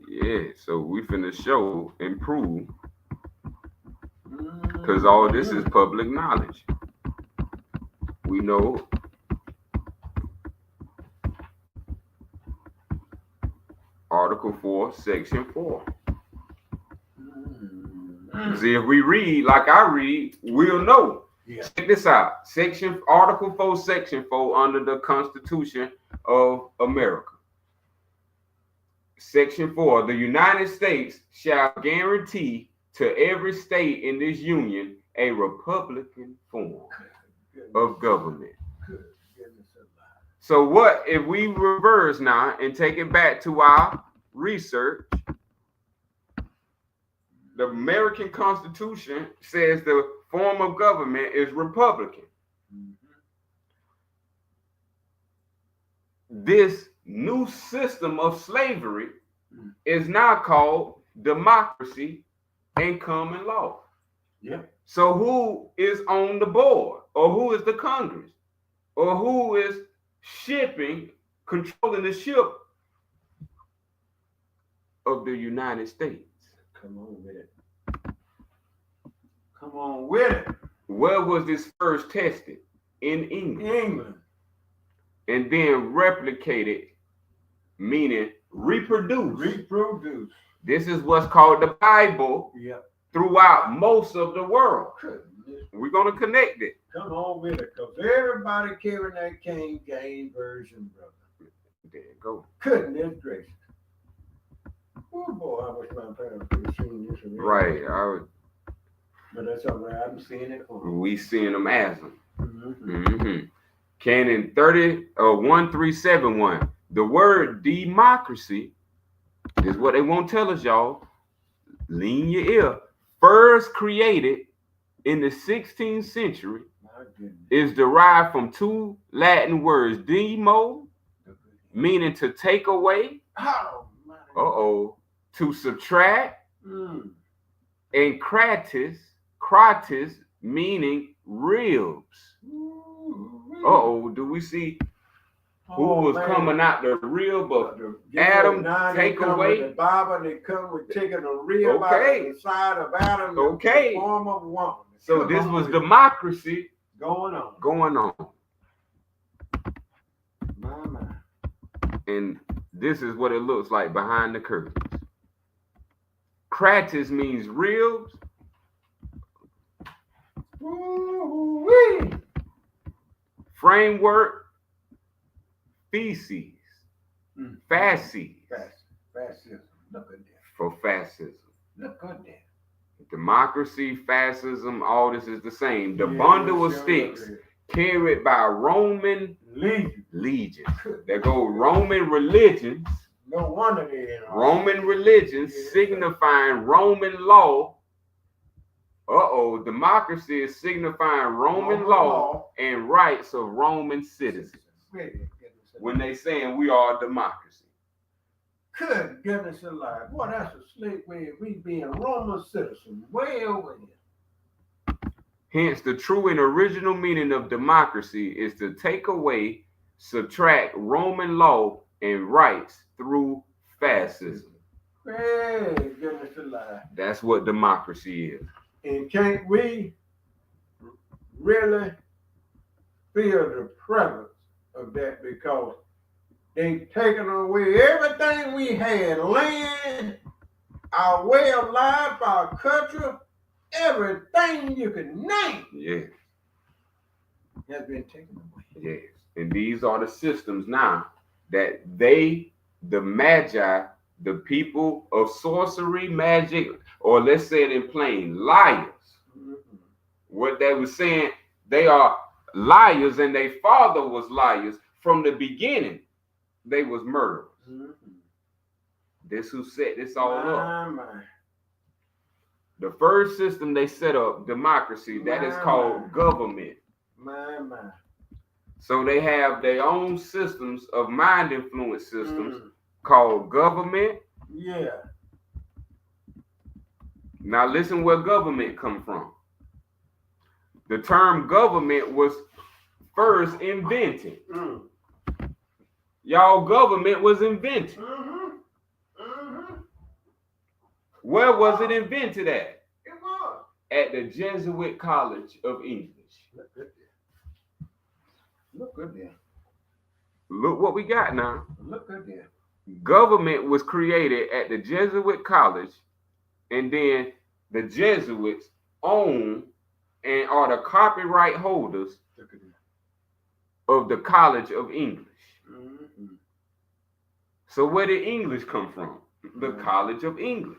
Yeah, so we finna show and prove, because all this is public knowledge. We know Article 4, Section 4. See, if we read like I read, we'll know. Yeah. Check this out. Article 4, Section 4 under the Constitution of America. Section 4, the United States shall guarantee to every state in this union a Republican form of government. So what if we reverse now and take it back to our research? The American Constitution says the form of government is Republican. This new system of slavery is now called democracy and common law. Yeah. So who is on the board, or who is the Congress, or who is controlling the ship of the United States? Come on with it. Come on with it. Where was this first tested? In England. England. And then replicated, meaning reproduce. Reproduce. This is what's called the Bible. Yep. Throughout most of the world. Goodness. We're going to connect it. Come on with it, because everybody carrying that King James version, brother. There you go. Goodness gracious. Oh boy, I wish my parents could have seen this. Right. But that's all right. I'm seeing it for them. We seeing them as them. Canon 1371. The word democracy is what they won't tell us, y'all. Lean your ear. First created in the 16th century is derived from two Latin words, demo, meaning to take away, to subtract, and kratis, meaning ribs. Do we see who was coming out the rib of Adam, take away. The Bible, they come with taking a rib out of the side of Adam, okay, in the form of a woman. So this was democracy going on. My. And this is what it looks like behind the curtains. Kratis means ribs. Ooh-wee. Framework, feces, fasces. Fascism. Look at that. For fascism. Look at that. Democracy, fascism, all this is the same. The bundle of sticks carried by Roman legions. There go Roman religions. No wonder they in Roman religions signifying Roman law. Democracy is signifying Roman law and rights of Roman citizens. When they saying we are a democracy. Good goodness alive. Boy, that's a slick way of we being Roman citizens. Way over here. Hence, the true and original meaning of democracy is to take away, subtract Roman law and rights through fascism. Hey, goodness alive. That's what democracy is. And can't we really feel the presence of that, because they've taken away everything we had, land, our way of life, our culture, everything you can name. Yes. Has been taken away. Yes. And these are the systems now that they, the magi, the people of sorcery, magic, or let's say it in plain, liars. Mm-hmm. What they were saying, they are liars, and their father was liars from the beginning. They was murderers. Mm-hmm. This who set this all up. The first system they set up, democracy, that is called government. So they have their own systems of mind influence systems called government. Yeah. Now listen where government come from. The term government was first invented. Y'all, government was invented. Where was it invented at? It was. At the Jesuit College of English. Look good there. Look what we got now. Look good there. Government was created at the Jesuit College, and then the Jesuits own and are the copyright holders of the College of English. Mm-hmm. So where did English come from? The College of English.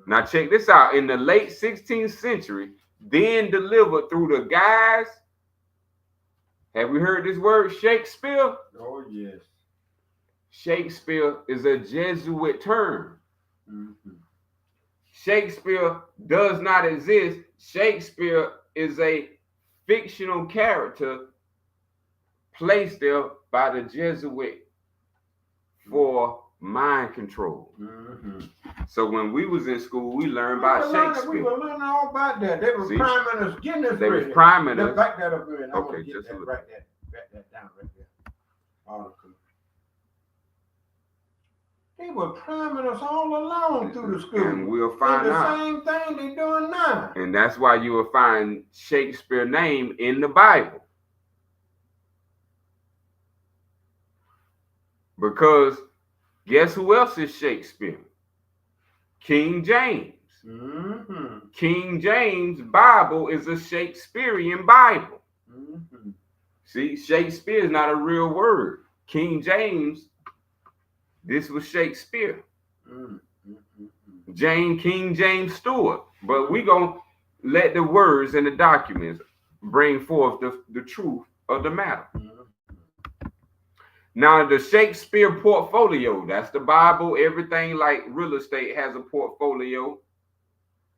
Now check this out. In the late 16th century, then delivered through the guys. Have we heard this word, Shakespeare? Oh, yes. Shakespeare is a Jesuit term. Mm-hmm. Shakespeare does not exist. Shakespeare is a fictional character placed there by the Jesuit for mind control. Mm-hmm. So when we was in school, we learned about Shakespeare. We were learning all about that. They were priming us, getting us ready. They was priming us. Back that up here. Okay, just that, write that down right there. Article. They were priming us all along through the school. And we'll find out. The same thing they doing now. And that's why you will find Shakespeare's name in the Bible. Because guess who else is Shakespeare? King James. Mm-hmm. King James' Bible is a Shakespearean Bible. Mm-hmm. See, Shakespeare is not a real word. King James, this was Shakespeare. Mm-hmm. King James Stewart. But we going to let the words and the documents bring forth the truth of the matter. Mm-hmm. Now, the Shakespeare portfolio, that's the Bible. Everything like real estate has a portfolio.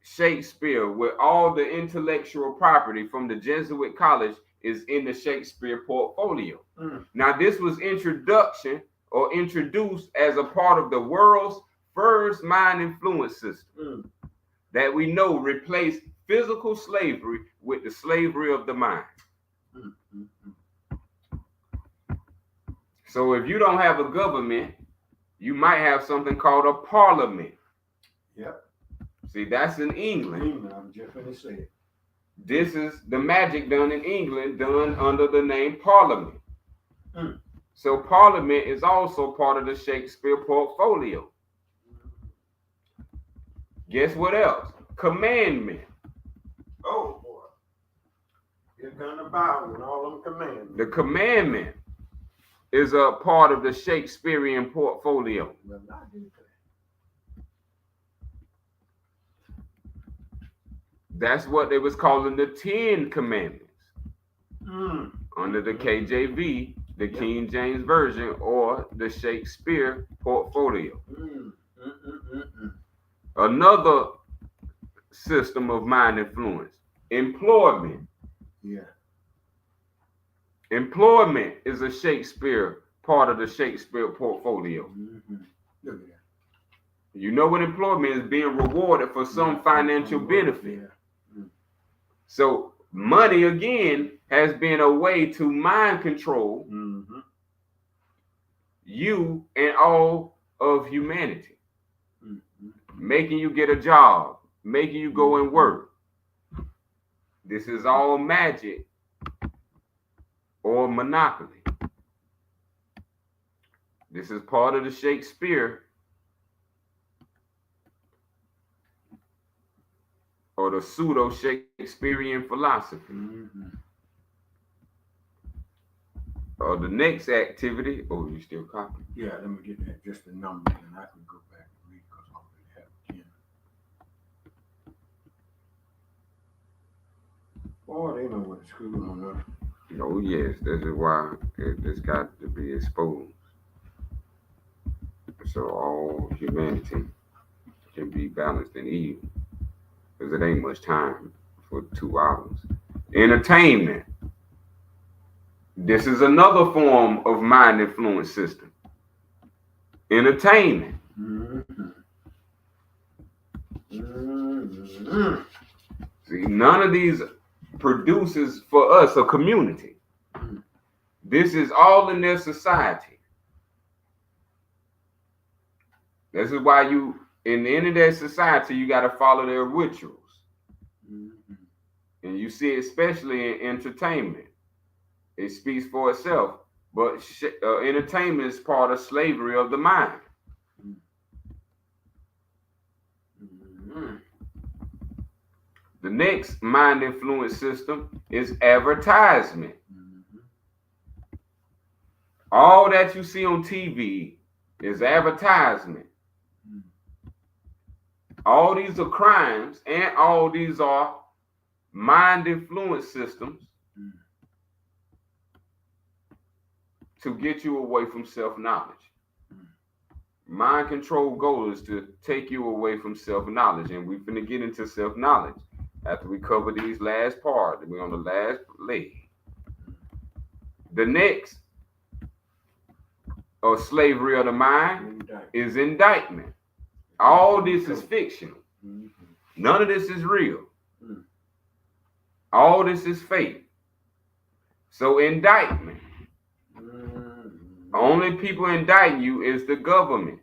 Shakespeare, with all the intellectual property from the Jesuit College, is in the Shakespeare portfolio. Now, this was introduced as a part of the world's first mind influence system that we know replaced physical slavery with the slavery of the mind. So if you don't have a government, you might have something called a parliament. Yep. See, that's in England. I'm just going to say it. This is the magic done in England, done under the name Parliament. Mm. So Parliament is also part of the Shakespeare portfolio. Guess what else? Commandment. Oh, boy. You're going to bow with all them commandments. The commandment is a part of the Shakespearean portfolio. Well, not do that. That's what they was calling the 10 Commandments. Under the KJV, the King James Version, or the Shakespeare portfolio. Another system of mind influence, employment. Yeah. Employment is a Shakespeare part of the Shakespeare portfolio. Look at that. You know what employment is? Being rewarded for some financial benefit. Yeah. So money again has been a way to mind control you and all of humanity, making you get a job, making you go and work. This is all magic or monopoly. This is part of the Shakespeare or the pseudo Shakespearean philosophy. Or the next activity. Oh, you still copying? Yeah, let me get that. Just the numbers, and I can go back and read because I already have 10. Oh, they know what school on us. Oh, yes. This is why it's got to be exposed. So all humanity can be balanced and even. Because it ain't much time for 2 hours. Entertainment. This is another form of mind influence system. Entertainment. See, none of these produces for us a community. This is all in their society. This is why you, in the end of their society, you got to follow their rituals. And you see it especially in entertainment. It speaks for itself. But entertainment is part of slavery of the mind. The next mind influence system is advertisement. All that you see on TV is advertisement. All these are crimes, and all these are mind influence systems to get you away from self-knowledge. Mind control goal is to take you away from self-knowledge, and we're finna get into self-knowledge after we cover these last part. We're on the last leg. The next slavery of the mind is indictment. All this is fictional. None of this is real. All this is fake. So indictment. Only people indicting you is the government.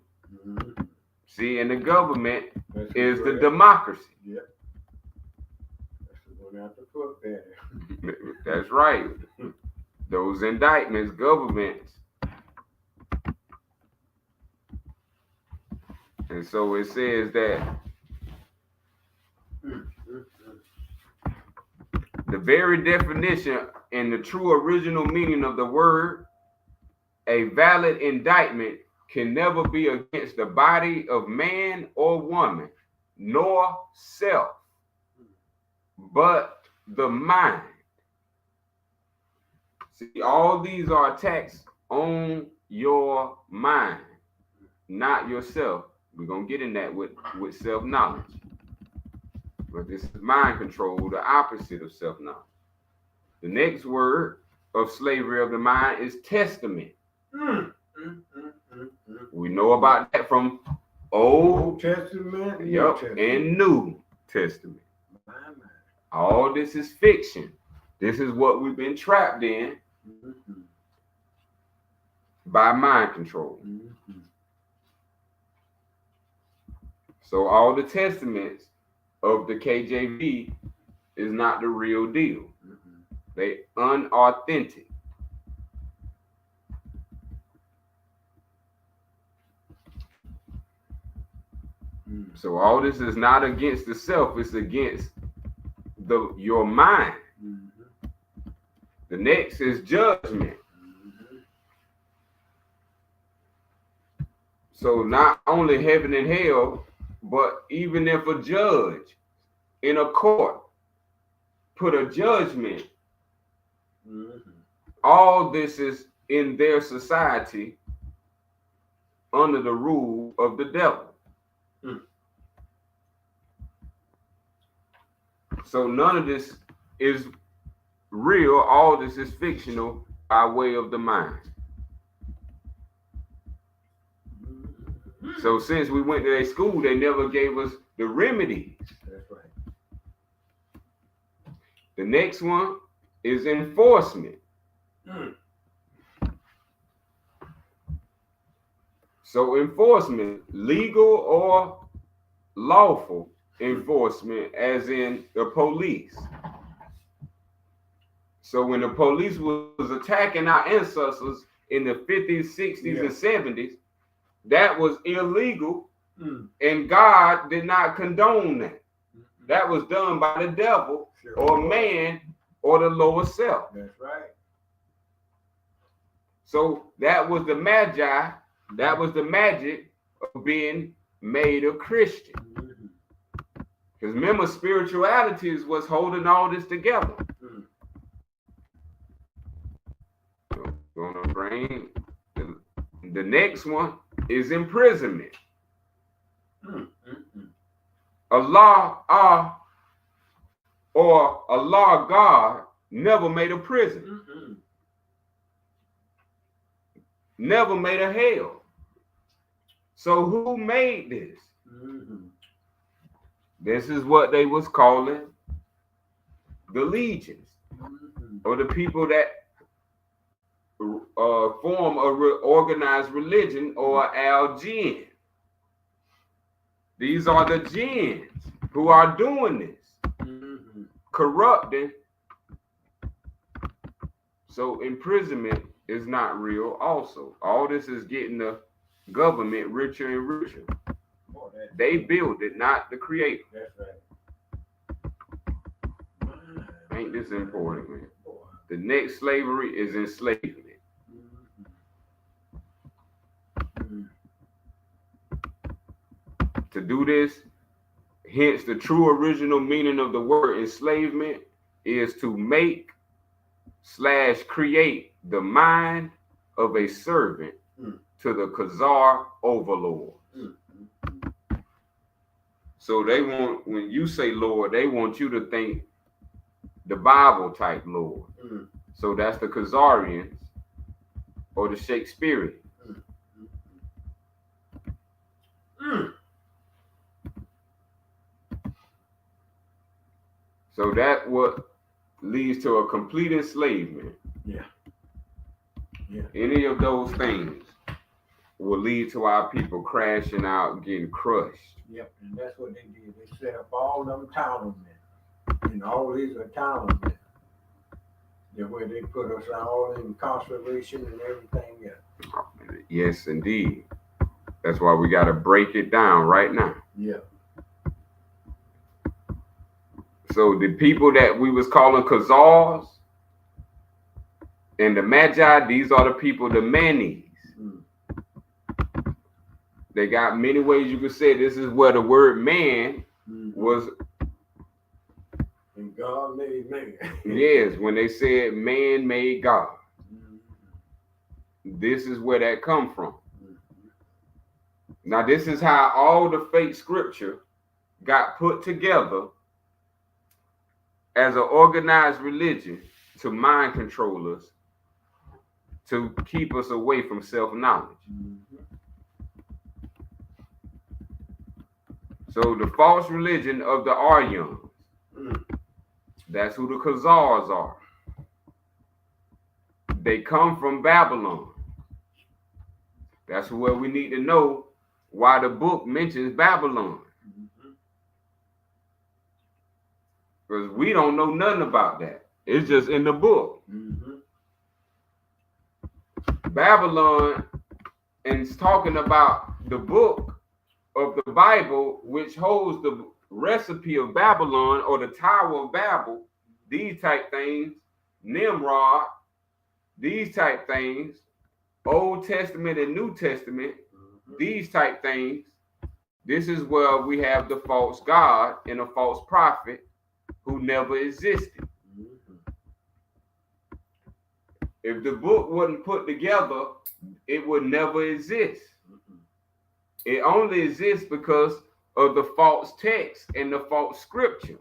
See, and the government is the democracy. Yep. That's the one out the foot there. That's right. Those indictments, governments. And so it says that the very definition and the true original meaning of the word, a valid indictment can never be against the body of man or woman, nor self, but the mind. See, all these are attacks on your mind, not yourself. We're going to get in that with self-knowledge. But this is mind control, the opposite of self-knowledge. The next word of slavery of the mind is testament. We know about that from Old Testament, and New Testament. All this is fiction. This is what we've been trapped in. by mind control. Mm-hmm. So all the testaments of the KJV is not the real deal. Mm-hmm. They unauthentic. Mm-hmm. So all this is not against the self, it's against your mind. Mm-hmm. The next is judgment. Mm-hmm. So not only heaven and hell, but even if a judge in a court put a judgment, Mm-hmm. all this is in their society under the rule of the devil. Mm. So none of this is real. All this is fictional by way of the mind. Mm-hmm. So since we went to their school, they never gave us the remedies. That's right. The next one is enforcement. Mm. So enforcement, legal or lawful enforcement, as in the police. So when the police was attacking our ancestors in the 50s, 60s, and 70s, that was illegal, and God did not condone that. Mm-hmm. That was done by the devil Sure. or man or the lower self. That's right. So that was the magi, that was the magic of being made a Christian. Because remember, spirituality is what's holding all this together. So gonna bring the next one is imprisonment. Allah or Allah God never made a prison. Never made a hell. So who made this? This is what they was calling the legions, or the people that form a organized religion, or Al-Jinn. These are the jinns who are doing this, corrupting. So imprisonment is not real also. All this is getting the government richer and richer. They build it, not the creator. That's right. Ain't this important, man? The next slavery is enslavement. To do this, hence the true original meaning of the word enslavement is to make / create the mind of a servant to the Khazar overlord. So they want, when you say Lord, they want you to think the Bible type Lord. So that's the Khazarians or the Shakespearean. So that what leads to a complete enslavement. Yeah. Any of those things will lead to our people crashing out, getting crushed. Yep, and that's what they did. They set up all them townmen, and all these are townmen. They're where they put us all in incarceration and everything else. Yes, indeed. That's why we got to break it down right now. Yeah. So the people that we was calling Khazars and the Magi, these are the people, the Manis. They got many ways you could say this is where the word man was. And God made man. Yes, when they said man made God. This is where that come from. Now this is how all the fake scripture got put together as an organized religion to mind control us, to keep us away from self-knowledge. So the false religion of the Aryans, that's who the Khazars are. They come from Babylon. That's where we need to know why the book mentions Babylon. Because we don't know nothing about that. It's just in the book. Babylon, and it's talking about the book of the Bible, which holds the recipe of Babylon or the Tower of Babel, these type things, Nimrod, these type things, Old Testament and New Testament, these type things. This is where we have the false God and a false prophet who never existed. If the book wasn't put together, it would never exist. It only exists because of the false text and the false scripture.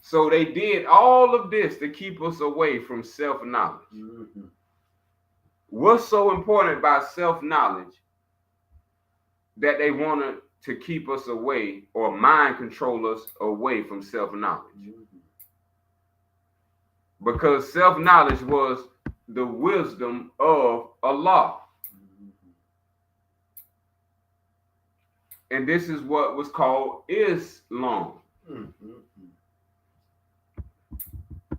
So they did all of this to keep us away from self-knowledge. What's so important about self-knowledge that they wanted to keep us away or mind control us away from self-knowledge? Because self-knowledge was the wisdom of Allah. And this is what was called Islam.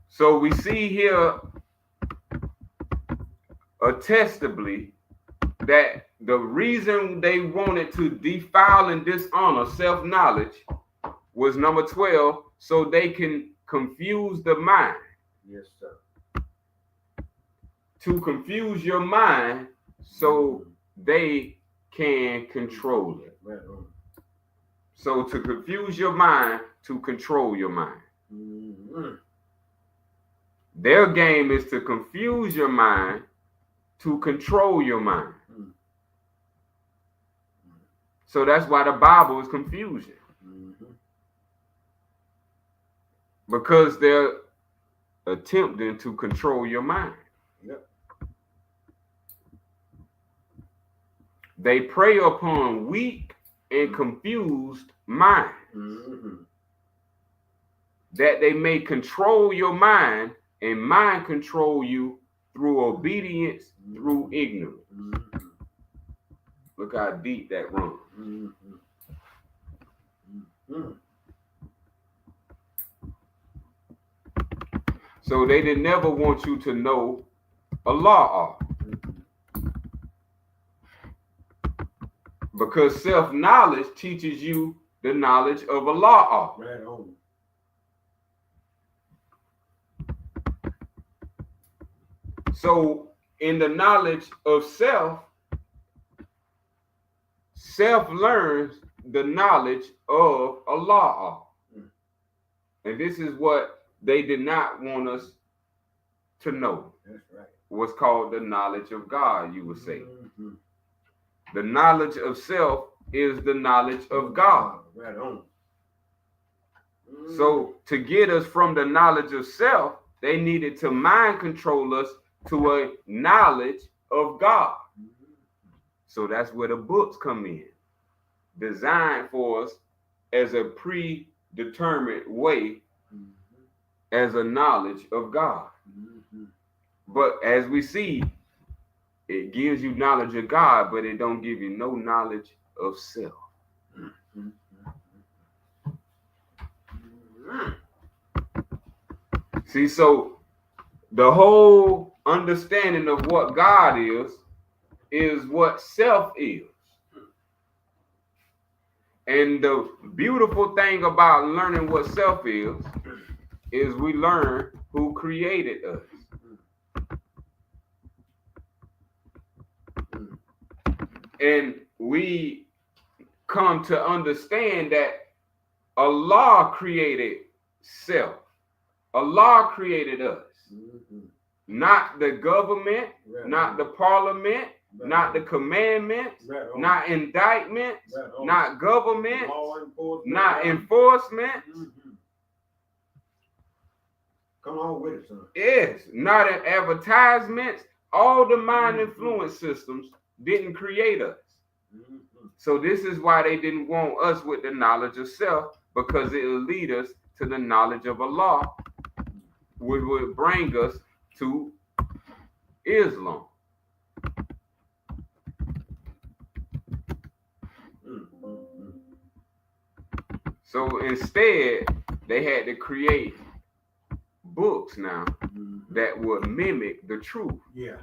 So we see here attestably that the reason they wanted to defile and dishonor self-knowledge was number 12, so they can confuse the mind. Yes, sir. To confuse your mind so they can control it. So to confuse your mind, to control your mind. Their game is to confuse your mind, to control your mind. So that's why the Bible is confusion. Because they're attempting to control your mind. Yep. They prey upon weak and confused minds, that they may control your mind and mind control you through obedience, through ignorance. Look how deep that runs. So they did never want you to know Allah. Because self-knowledge teaches you the knowledge of Allah. Right on. So in the knowledge of self, self learns the knowledge of Allah. And this is what they did not want us to know. That's right. What's called the knowledge of God, you would say. The knowledge of self is the knowledge of God. Right on. So to get us from the knowledge of self, they needed to mind control us to a knowledge of God. So that's where the books come in, designed for us as a predetermined way, as a knowledge of God. But as we see, it gives you knowledge of God, but it don't give you no knowledge of self. See, so the whole understanding of what God is what self is. And the beautiful thing about learning what self is we learn who created us. And we come to understand that Allah created self. Allah created us. Not the government, not the parliament, not the commandments, not indictments, not government, not enforcement. Come on with it, son. Yes, not in advertisements. All the mind influence systems didn't create us. So this is why they didn't want us with the knowledge of self, because it will lead us to the knowledge of Allah, which would bring us to Islam. So instead, they had to create books now that would mimic the truth. Yeah,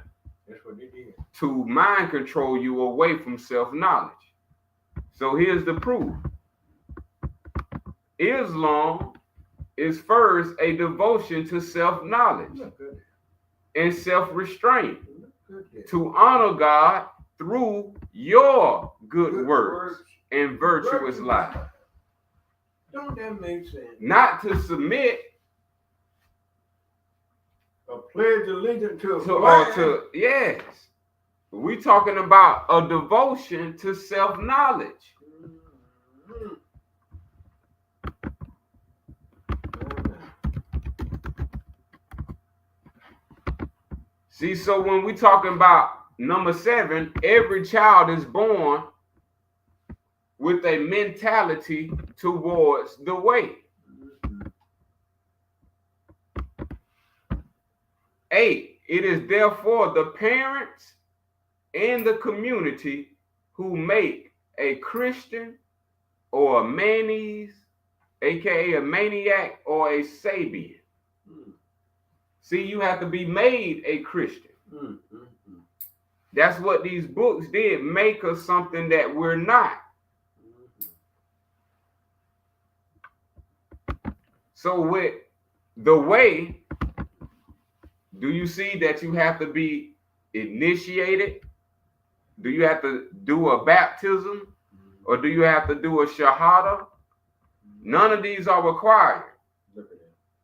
that's what they did. To mind control you away from self-knowledge. So here's the proof. Islam is first a devotion to self-knowledge and self-restraint, to honor God through your good works and virtuous life. Don't that make sense? Not to submit or pledge allegiance to yes. We talking about a devotion to self-knowledge. See, so when we talking about number 7, every child is born with a mentality towards the way. 8, it is therefore the parents and the community who make a Christian or a Manes, aka a maniac or a Sabian. See, you have to be made a Christian. That's what these books did, make us something that we're not. So with the way, do you see that you have to be initiated? Do you have to do a baptism? Or do you have to do a shahada? None of these are required.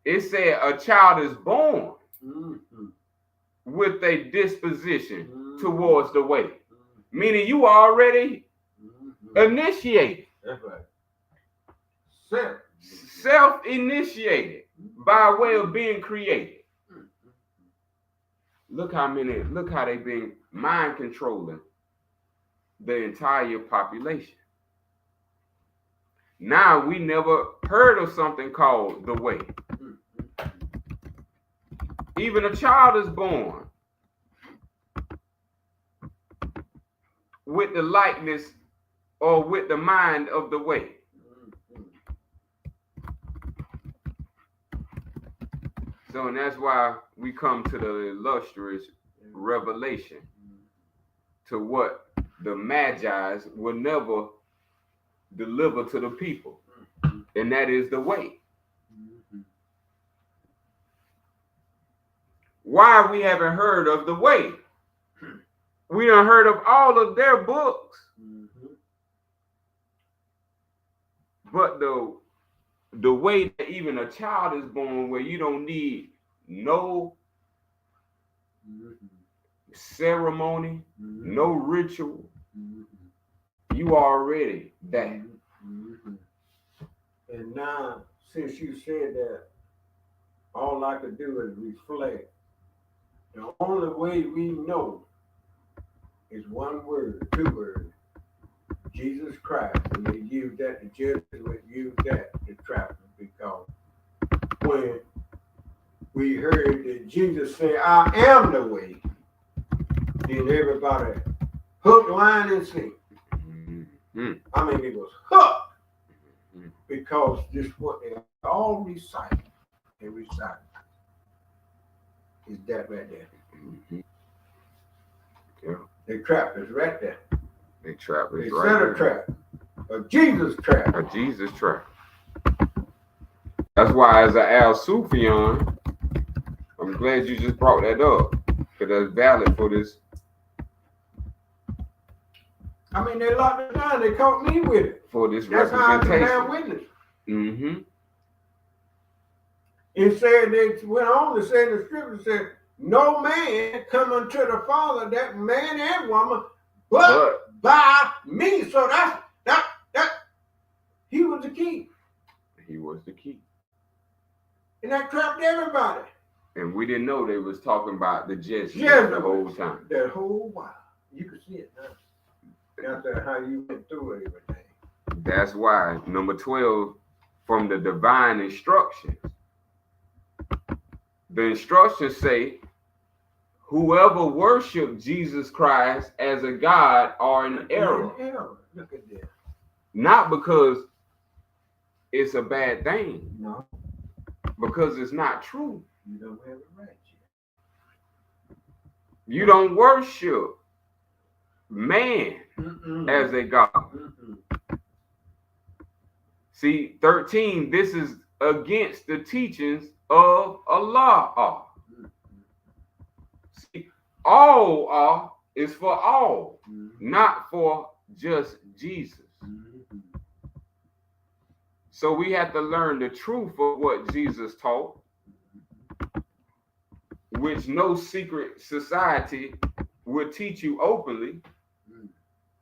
It said a child is born with a disposition towards the way. Meaning you are already initiated. That's right. Self-initiated by way of being created. Look how they been mind controlling the entire population. Now we never heard of something called the way. Even a child is born with the likeness or with the mind of the way. So, and that's why we come to the illustrious revelation to what the Magi's will never deliver to the people, and that is the way. Why we haven't heard of the way? We done heard of all of their books, but the way that even a child is born, where you don't need no ceremony, no ritual, you already that. And now, since you said that, all I could do is reflect. The only way we know is one word, 2 words. Jesus Christ. And they use that, the Jesuits would use that to trap them, because when we heard that Jesus say, I am the way, then everybody hook, line, and sinker. I mean, it was hooked, because this what they all recite and recite is that right there. Yeah. They trap us right there. They trap us They right set there. a trap. A Jesus trap. A Jesus trap. That's why, as an Al-Sufiana, I'm glad you just brought that up, because that's valid for this. I mean, they locked it down. They caught me with it. For this That's how I can representation. have witness. It said, they went on to say in the scripture, said, no man come unto the Father, that man and woman, but by me. So that he was the key. He was the key. And that trapped everybody. And we didn't know they was talking about the Jesuits the whole time. That whole while. You could see it now. That's how you went through everything. That's why number 12, from the divine instructions. The instructions say, whoever worship Jesus Christ as a God are in error. Look at that. Not because it's a bad thing. No. Because it's not true. You don't have it right yet. You don't worship man as a God. See, 13, this is against the teachings of Allah. See, all is for all, not for just Jesus. So we have to learn the truth of what Jesus taught, which no secret society will teach you openly.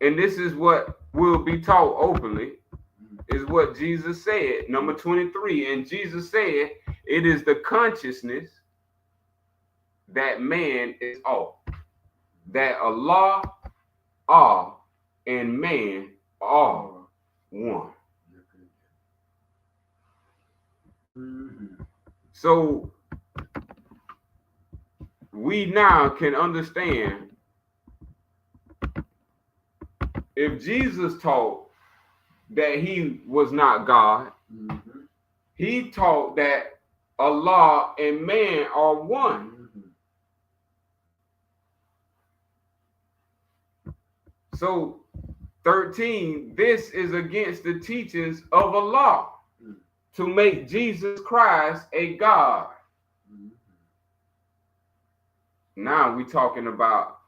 And this is what will be taught openly, is what Jesus said. Number 23, and Jesus said, it is the consciousness that man is all, that Allah are and man are one. So we now can understand, if Jesus taught that he was not God, he taught that Allah and man are one. So 13, this is against the teachings of Allah to make Jesus Christ a God. Now we're talking about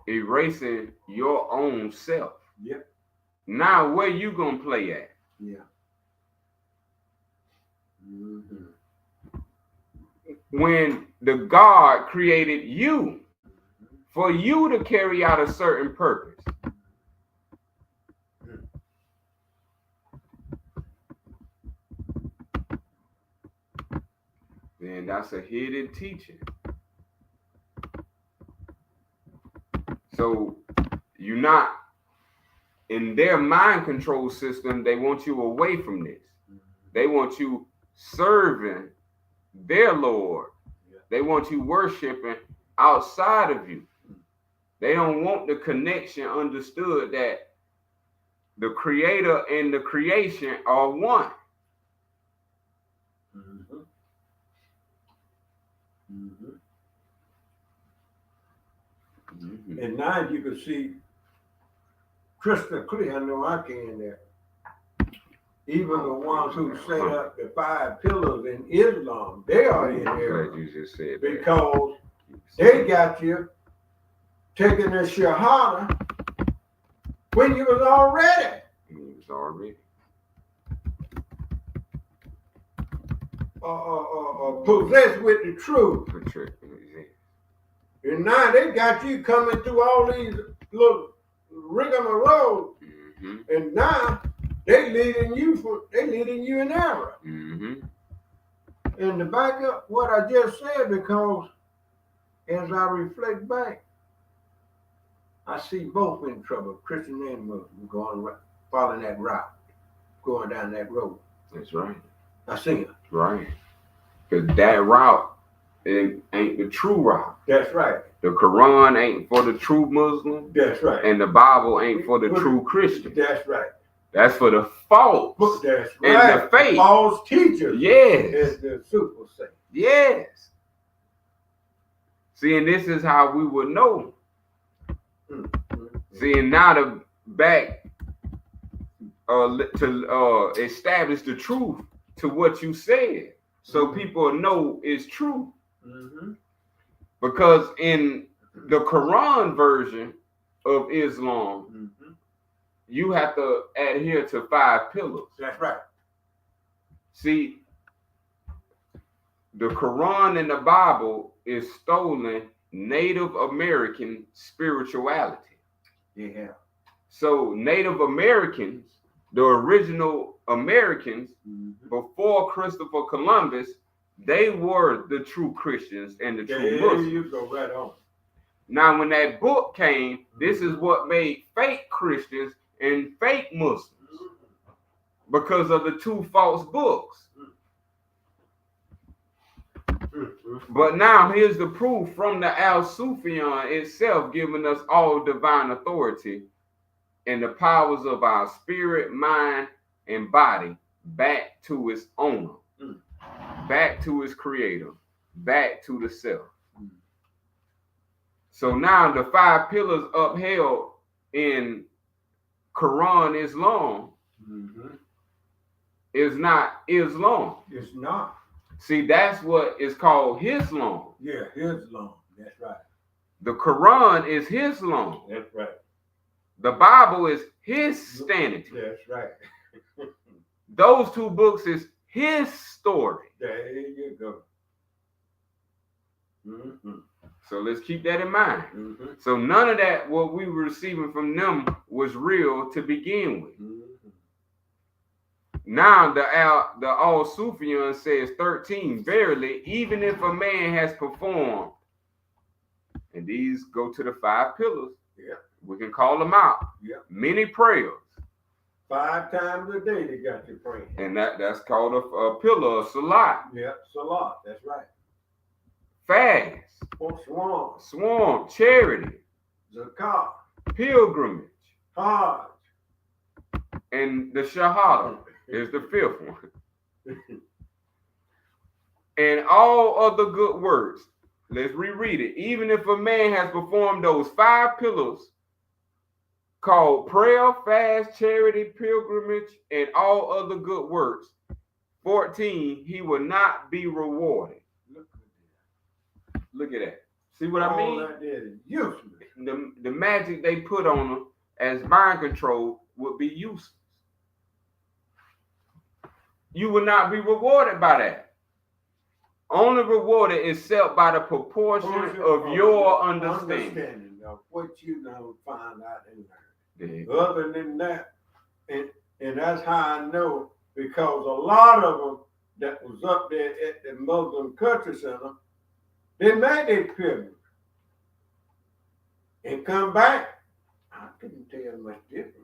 erasing your own self. Yep. Now where you gonna play at? Yeah. When the God created you for you to carry out a certain purpose. Then that's a hidden teaching. So you're not in their mind control system. They want you away from this. They want you serving their Lord. They want you worshiping outside of you. They don't want the connection understood that the creator and the creation are one. And now you can see crystal clear. I know I can there. Even the ones who set up the 5 pillars in Islam, they are in there. You just said because they got you taking the shahada when you was already. Possessed with the truth. And now they got you coming through all these little rigmarole, and now they leading you in error. And to back up what I just said, because as I reflect back, I see both in trouble, Christian and Muslim, following that route, going down that road. That's right. I see it. Right. Because that route ain't the true route. That's right. The Quran ain't for the true Muslim. That's right. And the Bible ain't for the true Christian. That's right. That's for the false. That's right. And the fake. False teachers. Yes. As the super say. Yes. See, and this is how we would know. See, and now to back to establish the truth to what you said, so people know it's true. Because in the Quran version of Islam, you have to adhere to 5 pillars. That's right. See, the Quran and the Bible is stolen Native American spirituality. Yeah. So Native Americans, the original Americans, before Christopher Columbus, they were the true Christians and the true Muslims. You go right on. Now, when that book came, this is what made fake Christians and fake Muslims, because of the 2 false books. But now here's the proof from the Al-Sufiana itself, giving us all divine authority and the powers of our spirit, mind, and body back to its owner, back to its creator, back to the self. So now the 5 pillars upheld in Quran Islam is not Islam. It's not. See, that's what is called Islam. Yeah, Islam. That's right. The Quran is Islam. That's right. The Bible is his sanity. That's right. Those 2 books is his story. There you go. So let's keep that in mind. So none of that, what we were receiving from them, was real to begin with. Now the Al-Sufiana says 13, verily, even if a man has performed, and these go to the 5 pillars, we can call them out. Many prayers. 5 times a day they got you praying. And that's called a pillar of salat. Yeah, salat. That's right. Fast. Or Swarm. Charity. zakat, Pilgrimage. hajj. And the shahada is the 5th one. And all other good works. Let's reread it. Even if a man has performed those 5 pillars called prayer, fast, charity, pilgrimage, and all other good works, 14, he will not be rewarded. Look at that. See what I mean? All that is useless. The magic they put on them as mind control would be useless. You will not be rewarded by that. Only rewarded is set by the proportion of your understanding of what you know, find out in there. Yeah. Other than that, and that's how I know, because a lot of them that was up there at the Muslim Culture Center, they made their pilgrimage and come back. I couldn't tell much difference.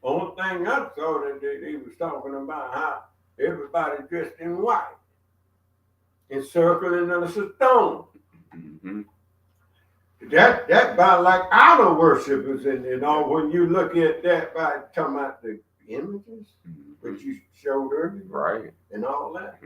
Only thing I saw that they was talking about how everybody dressed in white, encircling under a stone. That by like idol worshippers and all. When you look at that by talking about the images, which you showed earlier, Right. and all that,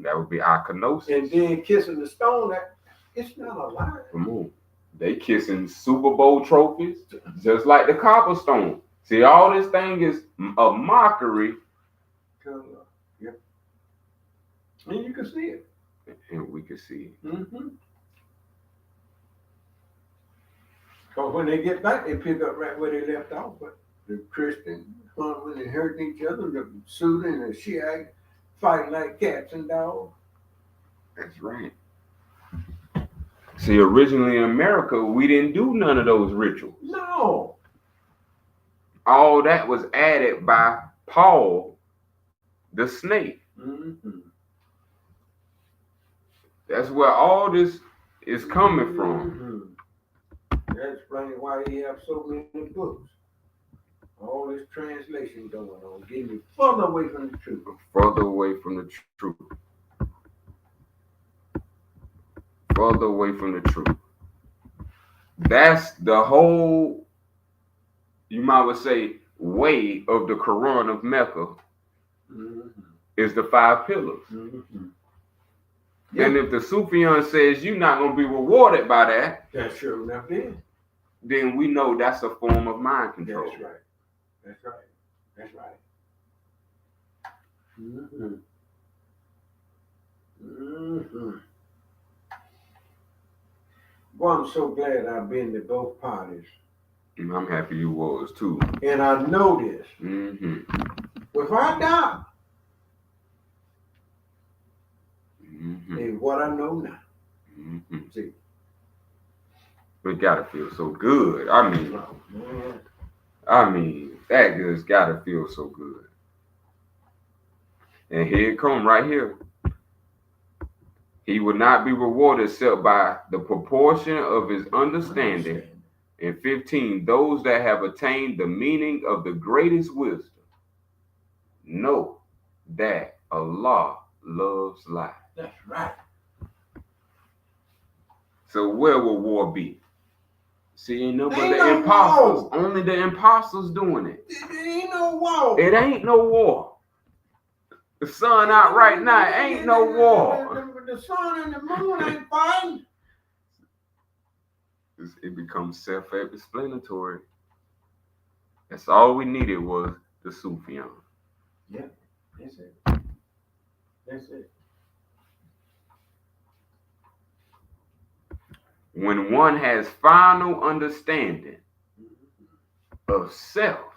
That would be iconosis. and then kissing the stone, that it's not a lie. Come on. They kissing Super Bowl trophies, just like the cobblestone. See, all this thing is a mockery. Yep. And you can see it. And we can see it. Because when they get back, they pick up right where they left off. But the Christians, when they hurting each other, the Sunni and the Shiite fighting like cats and dogs. That's right. See, originally in America, we didn't do none of those rituals. No. All that was added by Paul, the snake. That's where all this is coming from. That explains why he have so many books. All this translation going on, getting you further away from the truth. Further away from the truth. Further away from the truth. That's the whole, you might well say, way of the Quran of Mecca is the 5 pillars. And if the Sufian says you're not going to be rewarded by that, that's sure enough is. Then we know that's a form of mind control. That's right. That's right. That's right. Well, I'm so glad I've been to both parties. And I'm happy you was too. And I know this. If I die, is what I know now. See. It gotta feel so good. I mean, that just gotta feel so good. And here it come right here. He will not be rewarded except by the proportion of his understanding. And 15, those that have attained the meaning of the greatest wisdom know that Allah loves life. That's right. So where will war be? See, ain't no but Ain't the no imposters. war. Only the imposters doing it. There ain't no war. It ain't no war. The sun out right now. Ain't no war. The sun and the moon ain't fighting. It becomes self-explanatory. That's all we needed was the Sufiana. Yeah, that's it. That's it. When one has final understanding of self,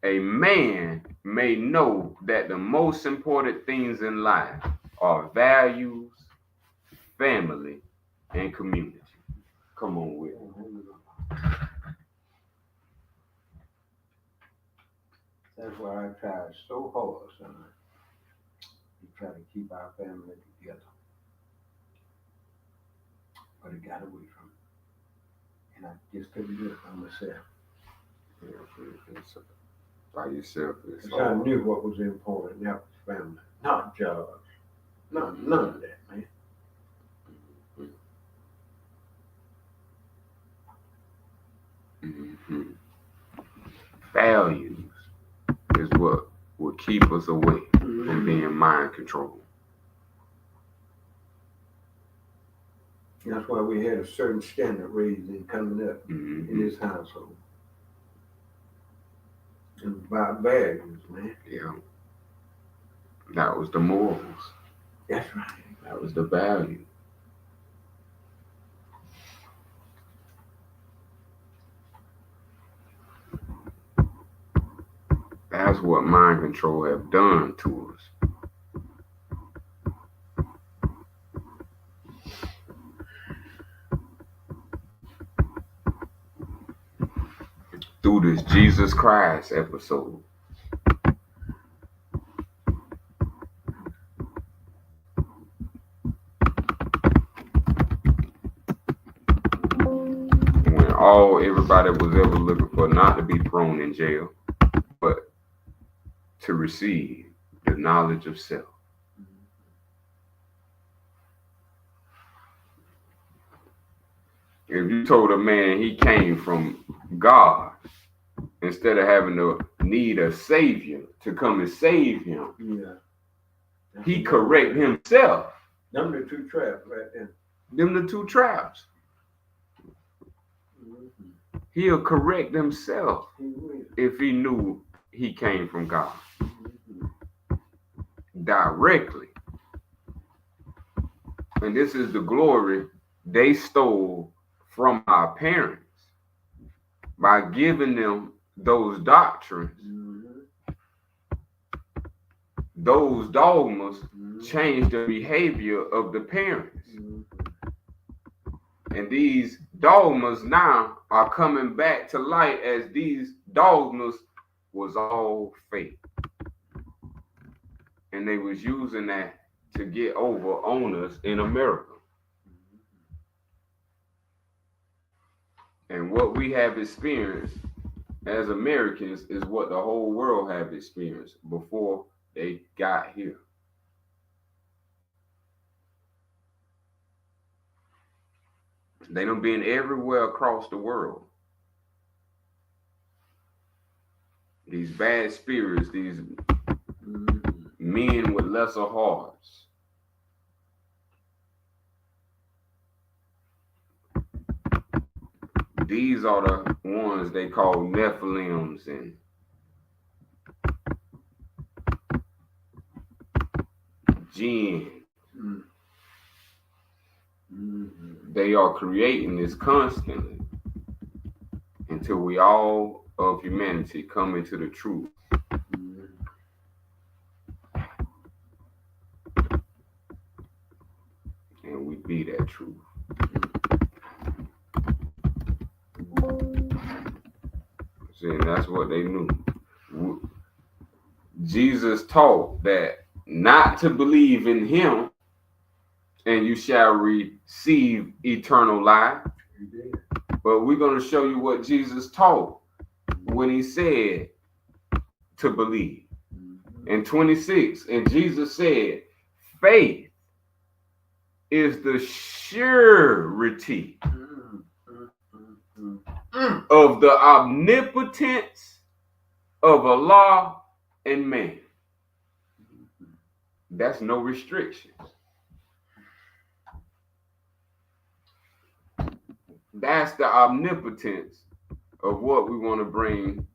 a man may know that the most important things in life are values, family, and community. Come on with it. That's why I tried so hard, son, to try to keep our family together. But it got away from me. And I just couldn't do it by myself. By yourself. Because I knew what was important. That was family, not jobs. None of that, man. Mm-hmm. Values is what will keep us away from being mind controlled. That's why we had a certain standard raising coming up in this household. And about values, man. Yeah. That was the morals. That's right. That was the value. That's what mind control have done to us. Through this Jesus Christ episode. When everybody was ever looking for not to be thrown in jail, but to receive the knowledge of self. If you told a man he came from God, instead of having to need a savior to come and save him, he correct himself. Them the two traps right there. Them the two traps. He'll correct himself if he knew he came from God. Directly. And this is the glory they stole from our parents by giving them those doctrines. Those dogmas changed the behavior of the parents. And these dogmas now are coming back to light as these dogmas was all fake. And they was using that to get over on us in America. And what we have experienced as Americans is what the whole world have experienced before they got here. They done been everywhere across the world. These bad spirits, these men with lesser hearts. These are the ones they call Nephilims and jinn. They are creating this constantly until we all of humanity come into the truth. And we be that truth. See, and that's what they knew. Jesus taught that not to believe in him and you shall receive eternal life. But we're going to show you what Jesus taught when he said to believe. In 26, and Jesus said, faith is the surety of the omnipotence of Allah and man. that's no restrictions. That's the omnipotence of what we want to bring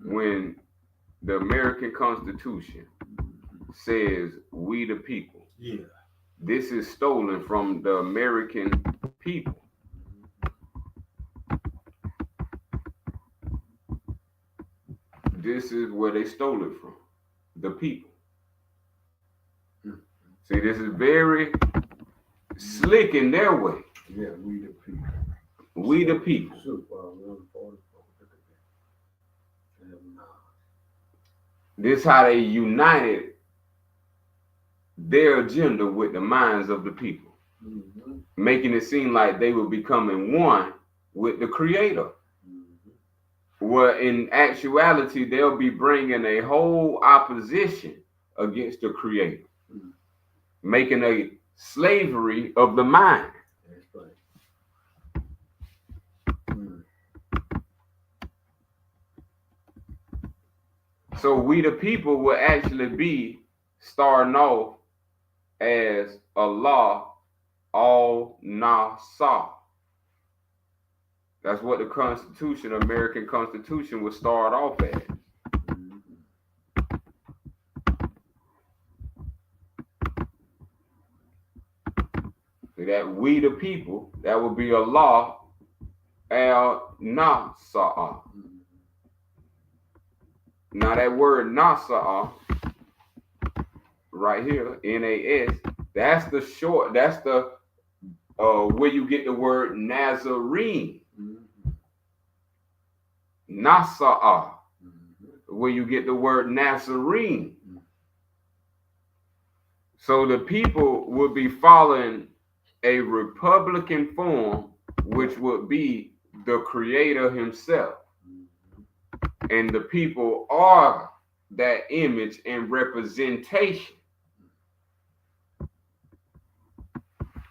when the American Constitution says we the people. Yeah. This is stolen from the American people. This is where they stole it from. The people. See, this is very slick in their way. Yeah, we the people. We the people. This is how they united their agenda with the minds of the people, making it seem like they were becoming one with the Creator. Where in actuality, they'll be bringing a whole opposition against the Creator, making a slavery of the mind. That's right. So we the people will actually be starting off as Allah al-Nasr. That's what the Constitution, American Constitution, will start off as. So that we the people, that would be Allah al-Nasr. Now that word Nasr, right here, N-A-S, that's the short, that's the where you get the word Nazarene. Nasr, where you get the word Nazarene. So the people would be following a Republican form, which would be the Creator himself. And the people are that image and representation.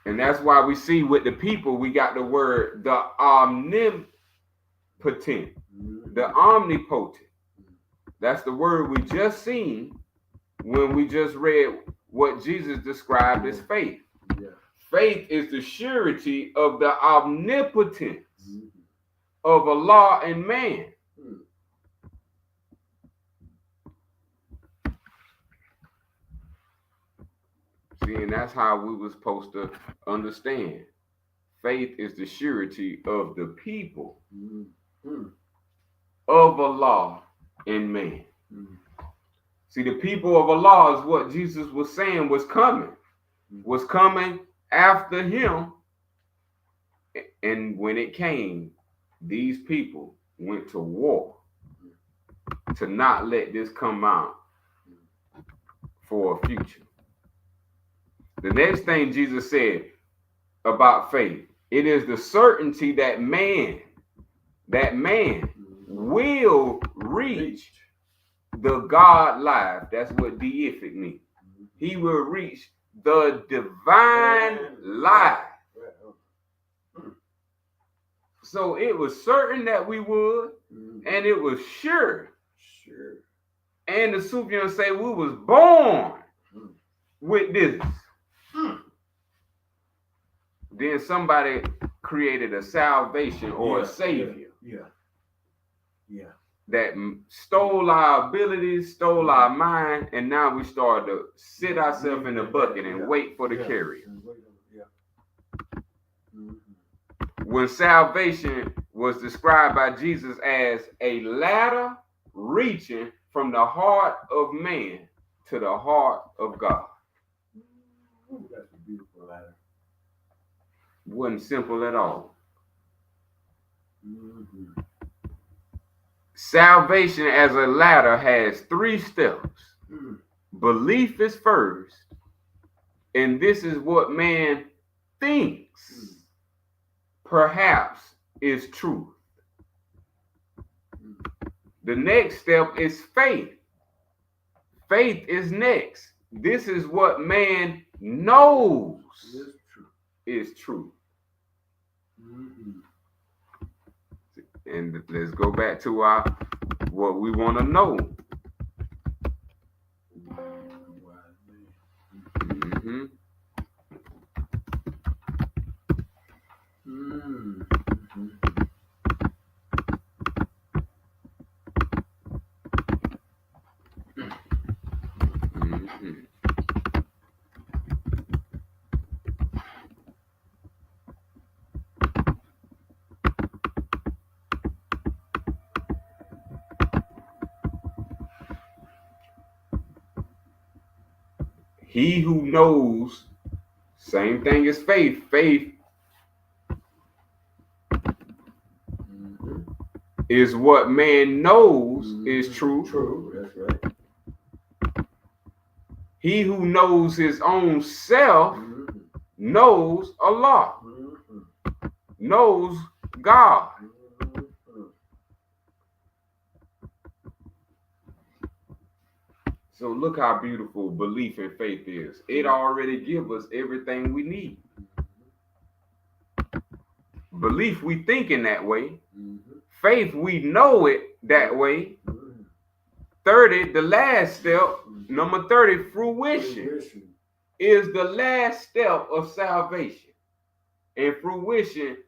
And that's why we see with the people, we got the word the omnipotent, the omnipotent. That's the word we just seen when we just read what Jesus described as faith. Yeah. Faith is the surety of the omnipotence of Allah and man. See, and that's how we were supposed to understand. Faith is the surety of the people of Allah and man. See, the people of Allah is what Jesus was saying was coming after him. And when it came, these people went to war to not let this come out for a future. The next thing Jesus said about faith, it is the certainty that man will reach the God life. That's what deific means. He will reach the divine life. So it was certain that we would, and it was sure. And the Sufiana say we was born with this. Then somebody created a salvation or a savior. Yeah. That stole our abilities, stole our mind, and now we start to sit ourselves in the bucket and wait for the carrier. When salvation was described by Jesus as a ladder reaching from the heart of man to the heart of God. That's a beautiful ladder. Wasn't simple at all. Salvation as a ladder has 3 steps. Belief is first, and this is what man thinks perhaps is truth. The next step is faith. Faith is next. This is what man knows is true. And let's go back to what we want to know. He who knows, same thing as faith. Faith is what man knows is true. True, that's right. He who knows his own self knows Allah, knows God. So look how beautiful belief and faith is. It already gives us everything we need. Belief, we think in that way. Faith, we know it that way. 30, the last step, number 30, fruition is the last step of salvation. And fruition,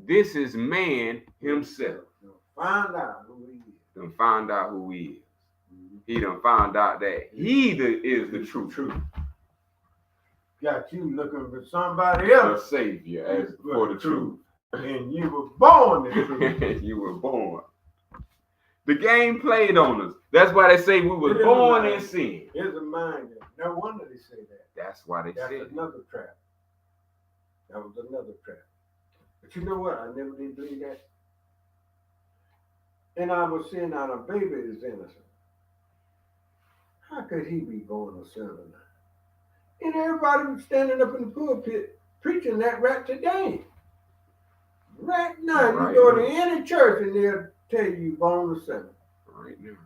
this is man himself. Find out who he is. Done find out who he is. He done found out that he is the truth. Got you looking for somebody else. A savior as for the truth. And you were born the truth. You were born. The game played on us. That's why they say we were born in sin. It's a mind game. No wonder they say that. That's why they say That's another trap. That was another trap. But you know what? I never did believe that. And I was saying out a baby is innocent. How could he be born a sinner now? And everybody was standing up in the pulpit preaching that right today. Right now, you go to any church and they'll tell you born a sinner. Right now.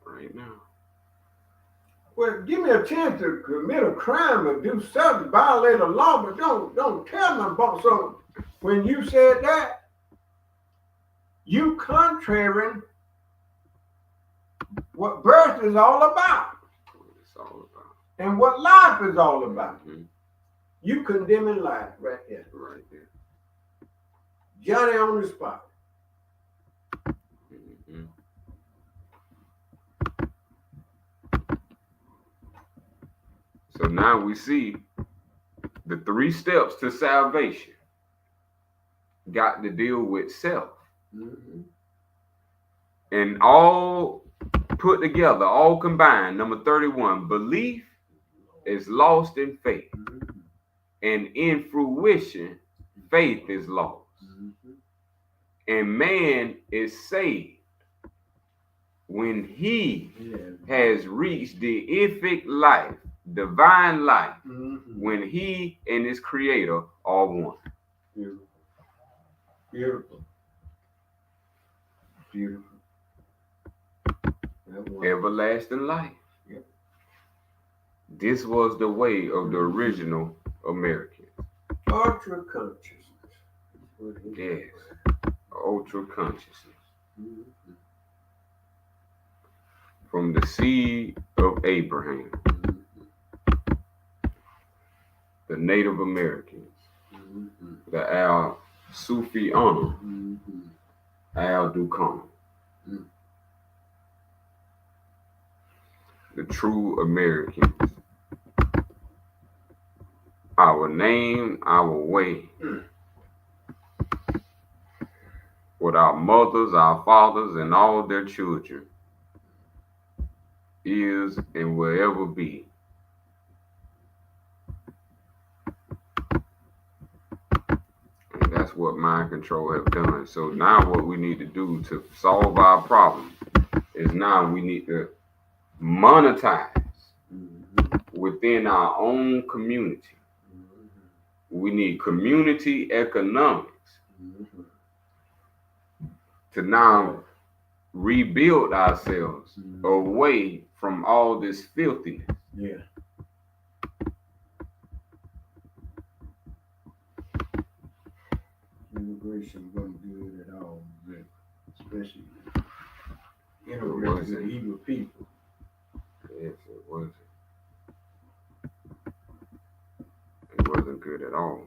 Right now. Well, give me a chance to commit a crime or do something, violate a law, but don't tell me about. So when you said that, you contraring what birth is all about. What it's all about. And what life is all about. Mm-hmm. You condemning life right there. Right there. Johnny on the spot. Mm-hmm. So now we see the 3 steps to salvation got to deal with self. Mm-hmm. And all put together, all combined, number 31, belief is lost in faith. Mm-hmm. And in fruition, faith is lost. Mm-hmm. And man is saved when he has reached the ific life, divine life, when he and his creator are one. Beautiful. Beautiful. Beautiful. Everlasting life. Yep. This was the way of the original Americans. Ultra consciousness. Yes. Ultra consciousness. Mm-hmm. From the seed of Abraham. Mm-hmm. The Native Americans. Mm-hmm. The Al-Sufiana. Mm-hmm. Al-Dukhana. Mm-hmm. The true Americans. Our name, our way. With our mothers, our fathers, and all their children is and will ever be. And that's what mind control have done. So now what we need to do to solve our problems is now we need to monetize within our own community. We need community economics to now rebuild ourselves away from all this filthiness. Yeah. Immigration wasn't good at all, especially integrating with evil people. Yes, it wasn't. It wasn't good at all.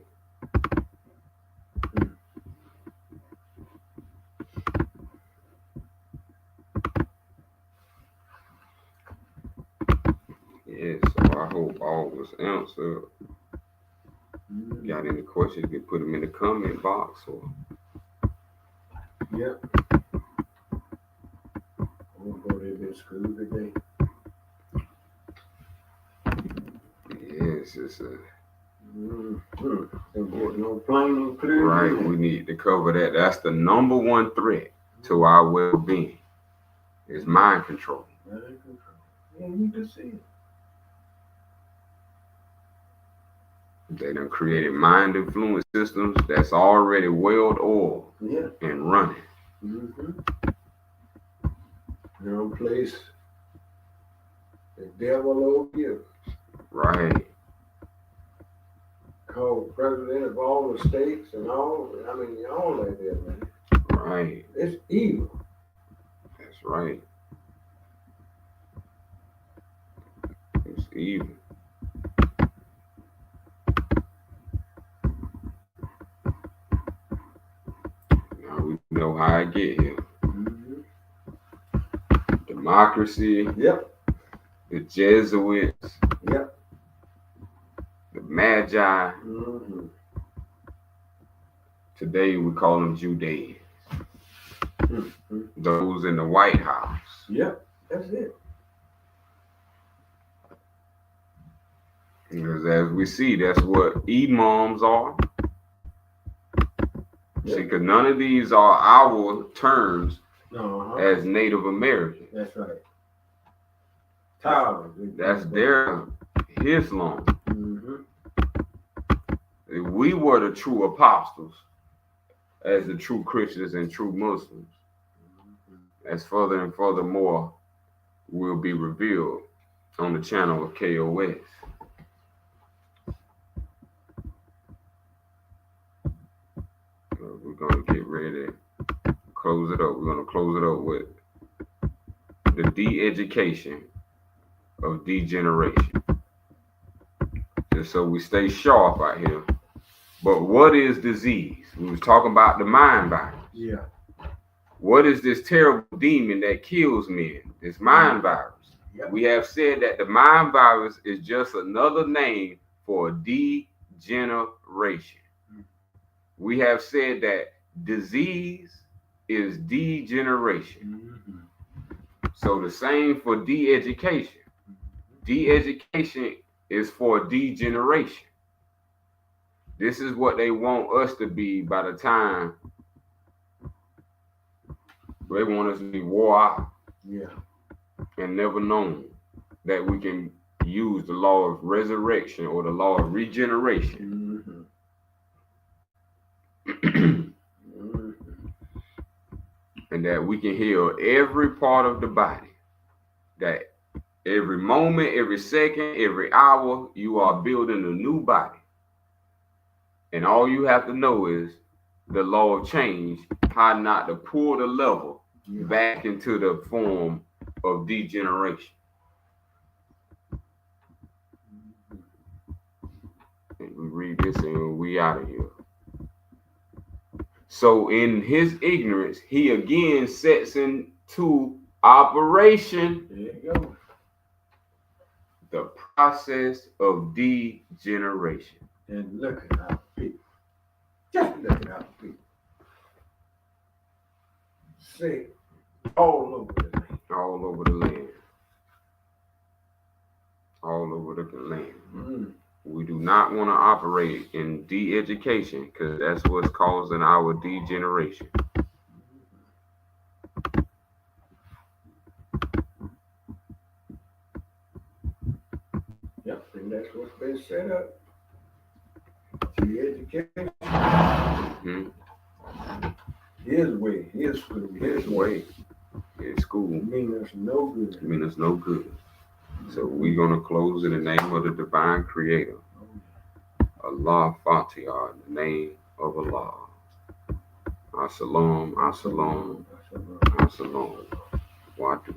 Yeah, so I hope all was answered. Got any questions, you can put them in the comment box. Or Yep. I'm gonna go to this school today. yes, it's a No plane included. right. We need to cover that. That's the number one threat to our well-being. Is mind control. Mind control. Yeah, you can see it. They done created mind influence systems that's already well-oiled and running. No place the devil over you. Right. Called president of all the states and all. I mean, all that there, man. Right. It's evil. That's right. It's evil. Now we know how I get here. Democracy. Yep. The Jesuits. Yep. The Magi. Today we call them Judeans. Those in the White House. Yep, that's it. Because as we see, that's what imams are. See, because none of these are our terms as Native Americans. That's right. Tyler. That's their Islam. We were the true apostles as the true Christians and true Muslims. As further and furthermore will be revealed on the channel of KOS. We're going to get ready to close it up. We're going to close it up with the de-education of degeneration. Just so we stay sharp out here. But what is disease? We was talking about the mind virus. Yeah. What is this terrible demon that kills men? This mind virus. Yep. We have said that the mind virus is just another name for degeneration. We have said that disease is degeneration. So the same for de-education. De-education is for degeneration. This is what they want us to be by the time they want us to be wore out. Yeah. And never known that we can use the law of resurrection or the law of regeneration. And that we can heal every part of the body. That every moment, every second, every hour, you are building a new body. And all you have to know is the law of change, how not to pull the level back into the form of degeneration. And we read this and we out of here. So in his ignorance, he again sets into operation the process of degeneration. And look at our people. Just look at our people. Sick all over the land. All over the land. All over the land. We do not want to operate in de-education because that's what's causing our degeneration. Yep, and that's what's been set up. De-education. His way, his school, his way. His school. Mean us no good. Mean us no good. So we're going to close in the name of the divine creator. Al-Fatihah, in the name of Allah. As-salam, as-salam, as-salam. Wadu.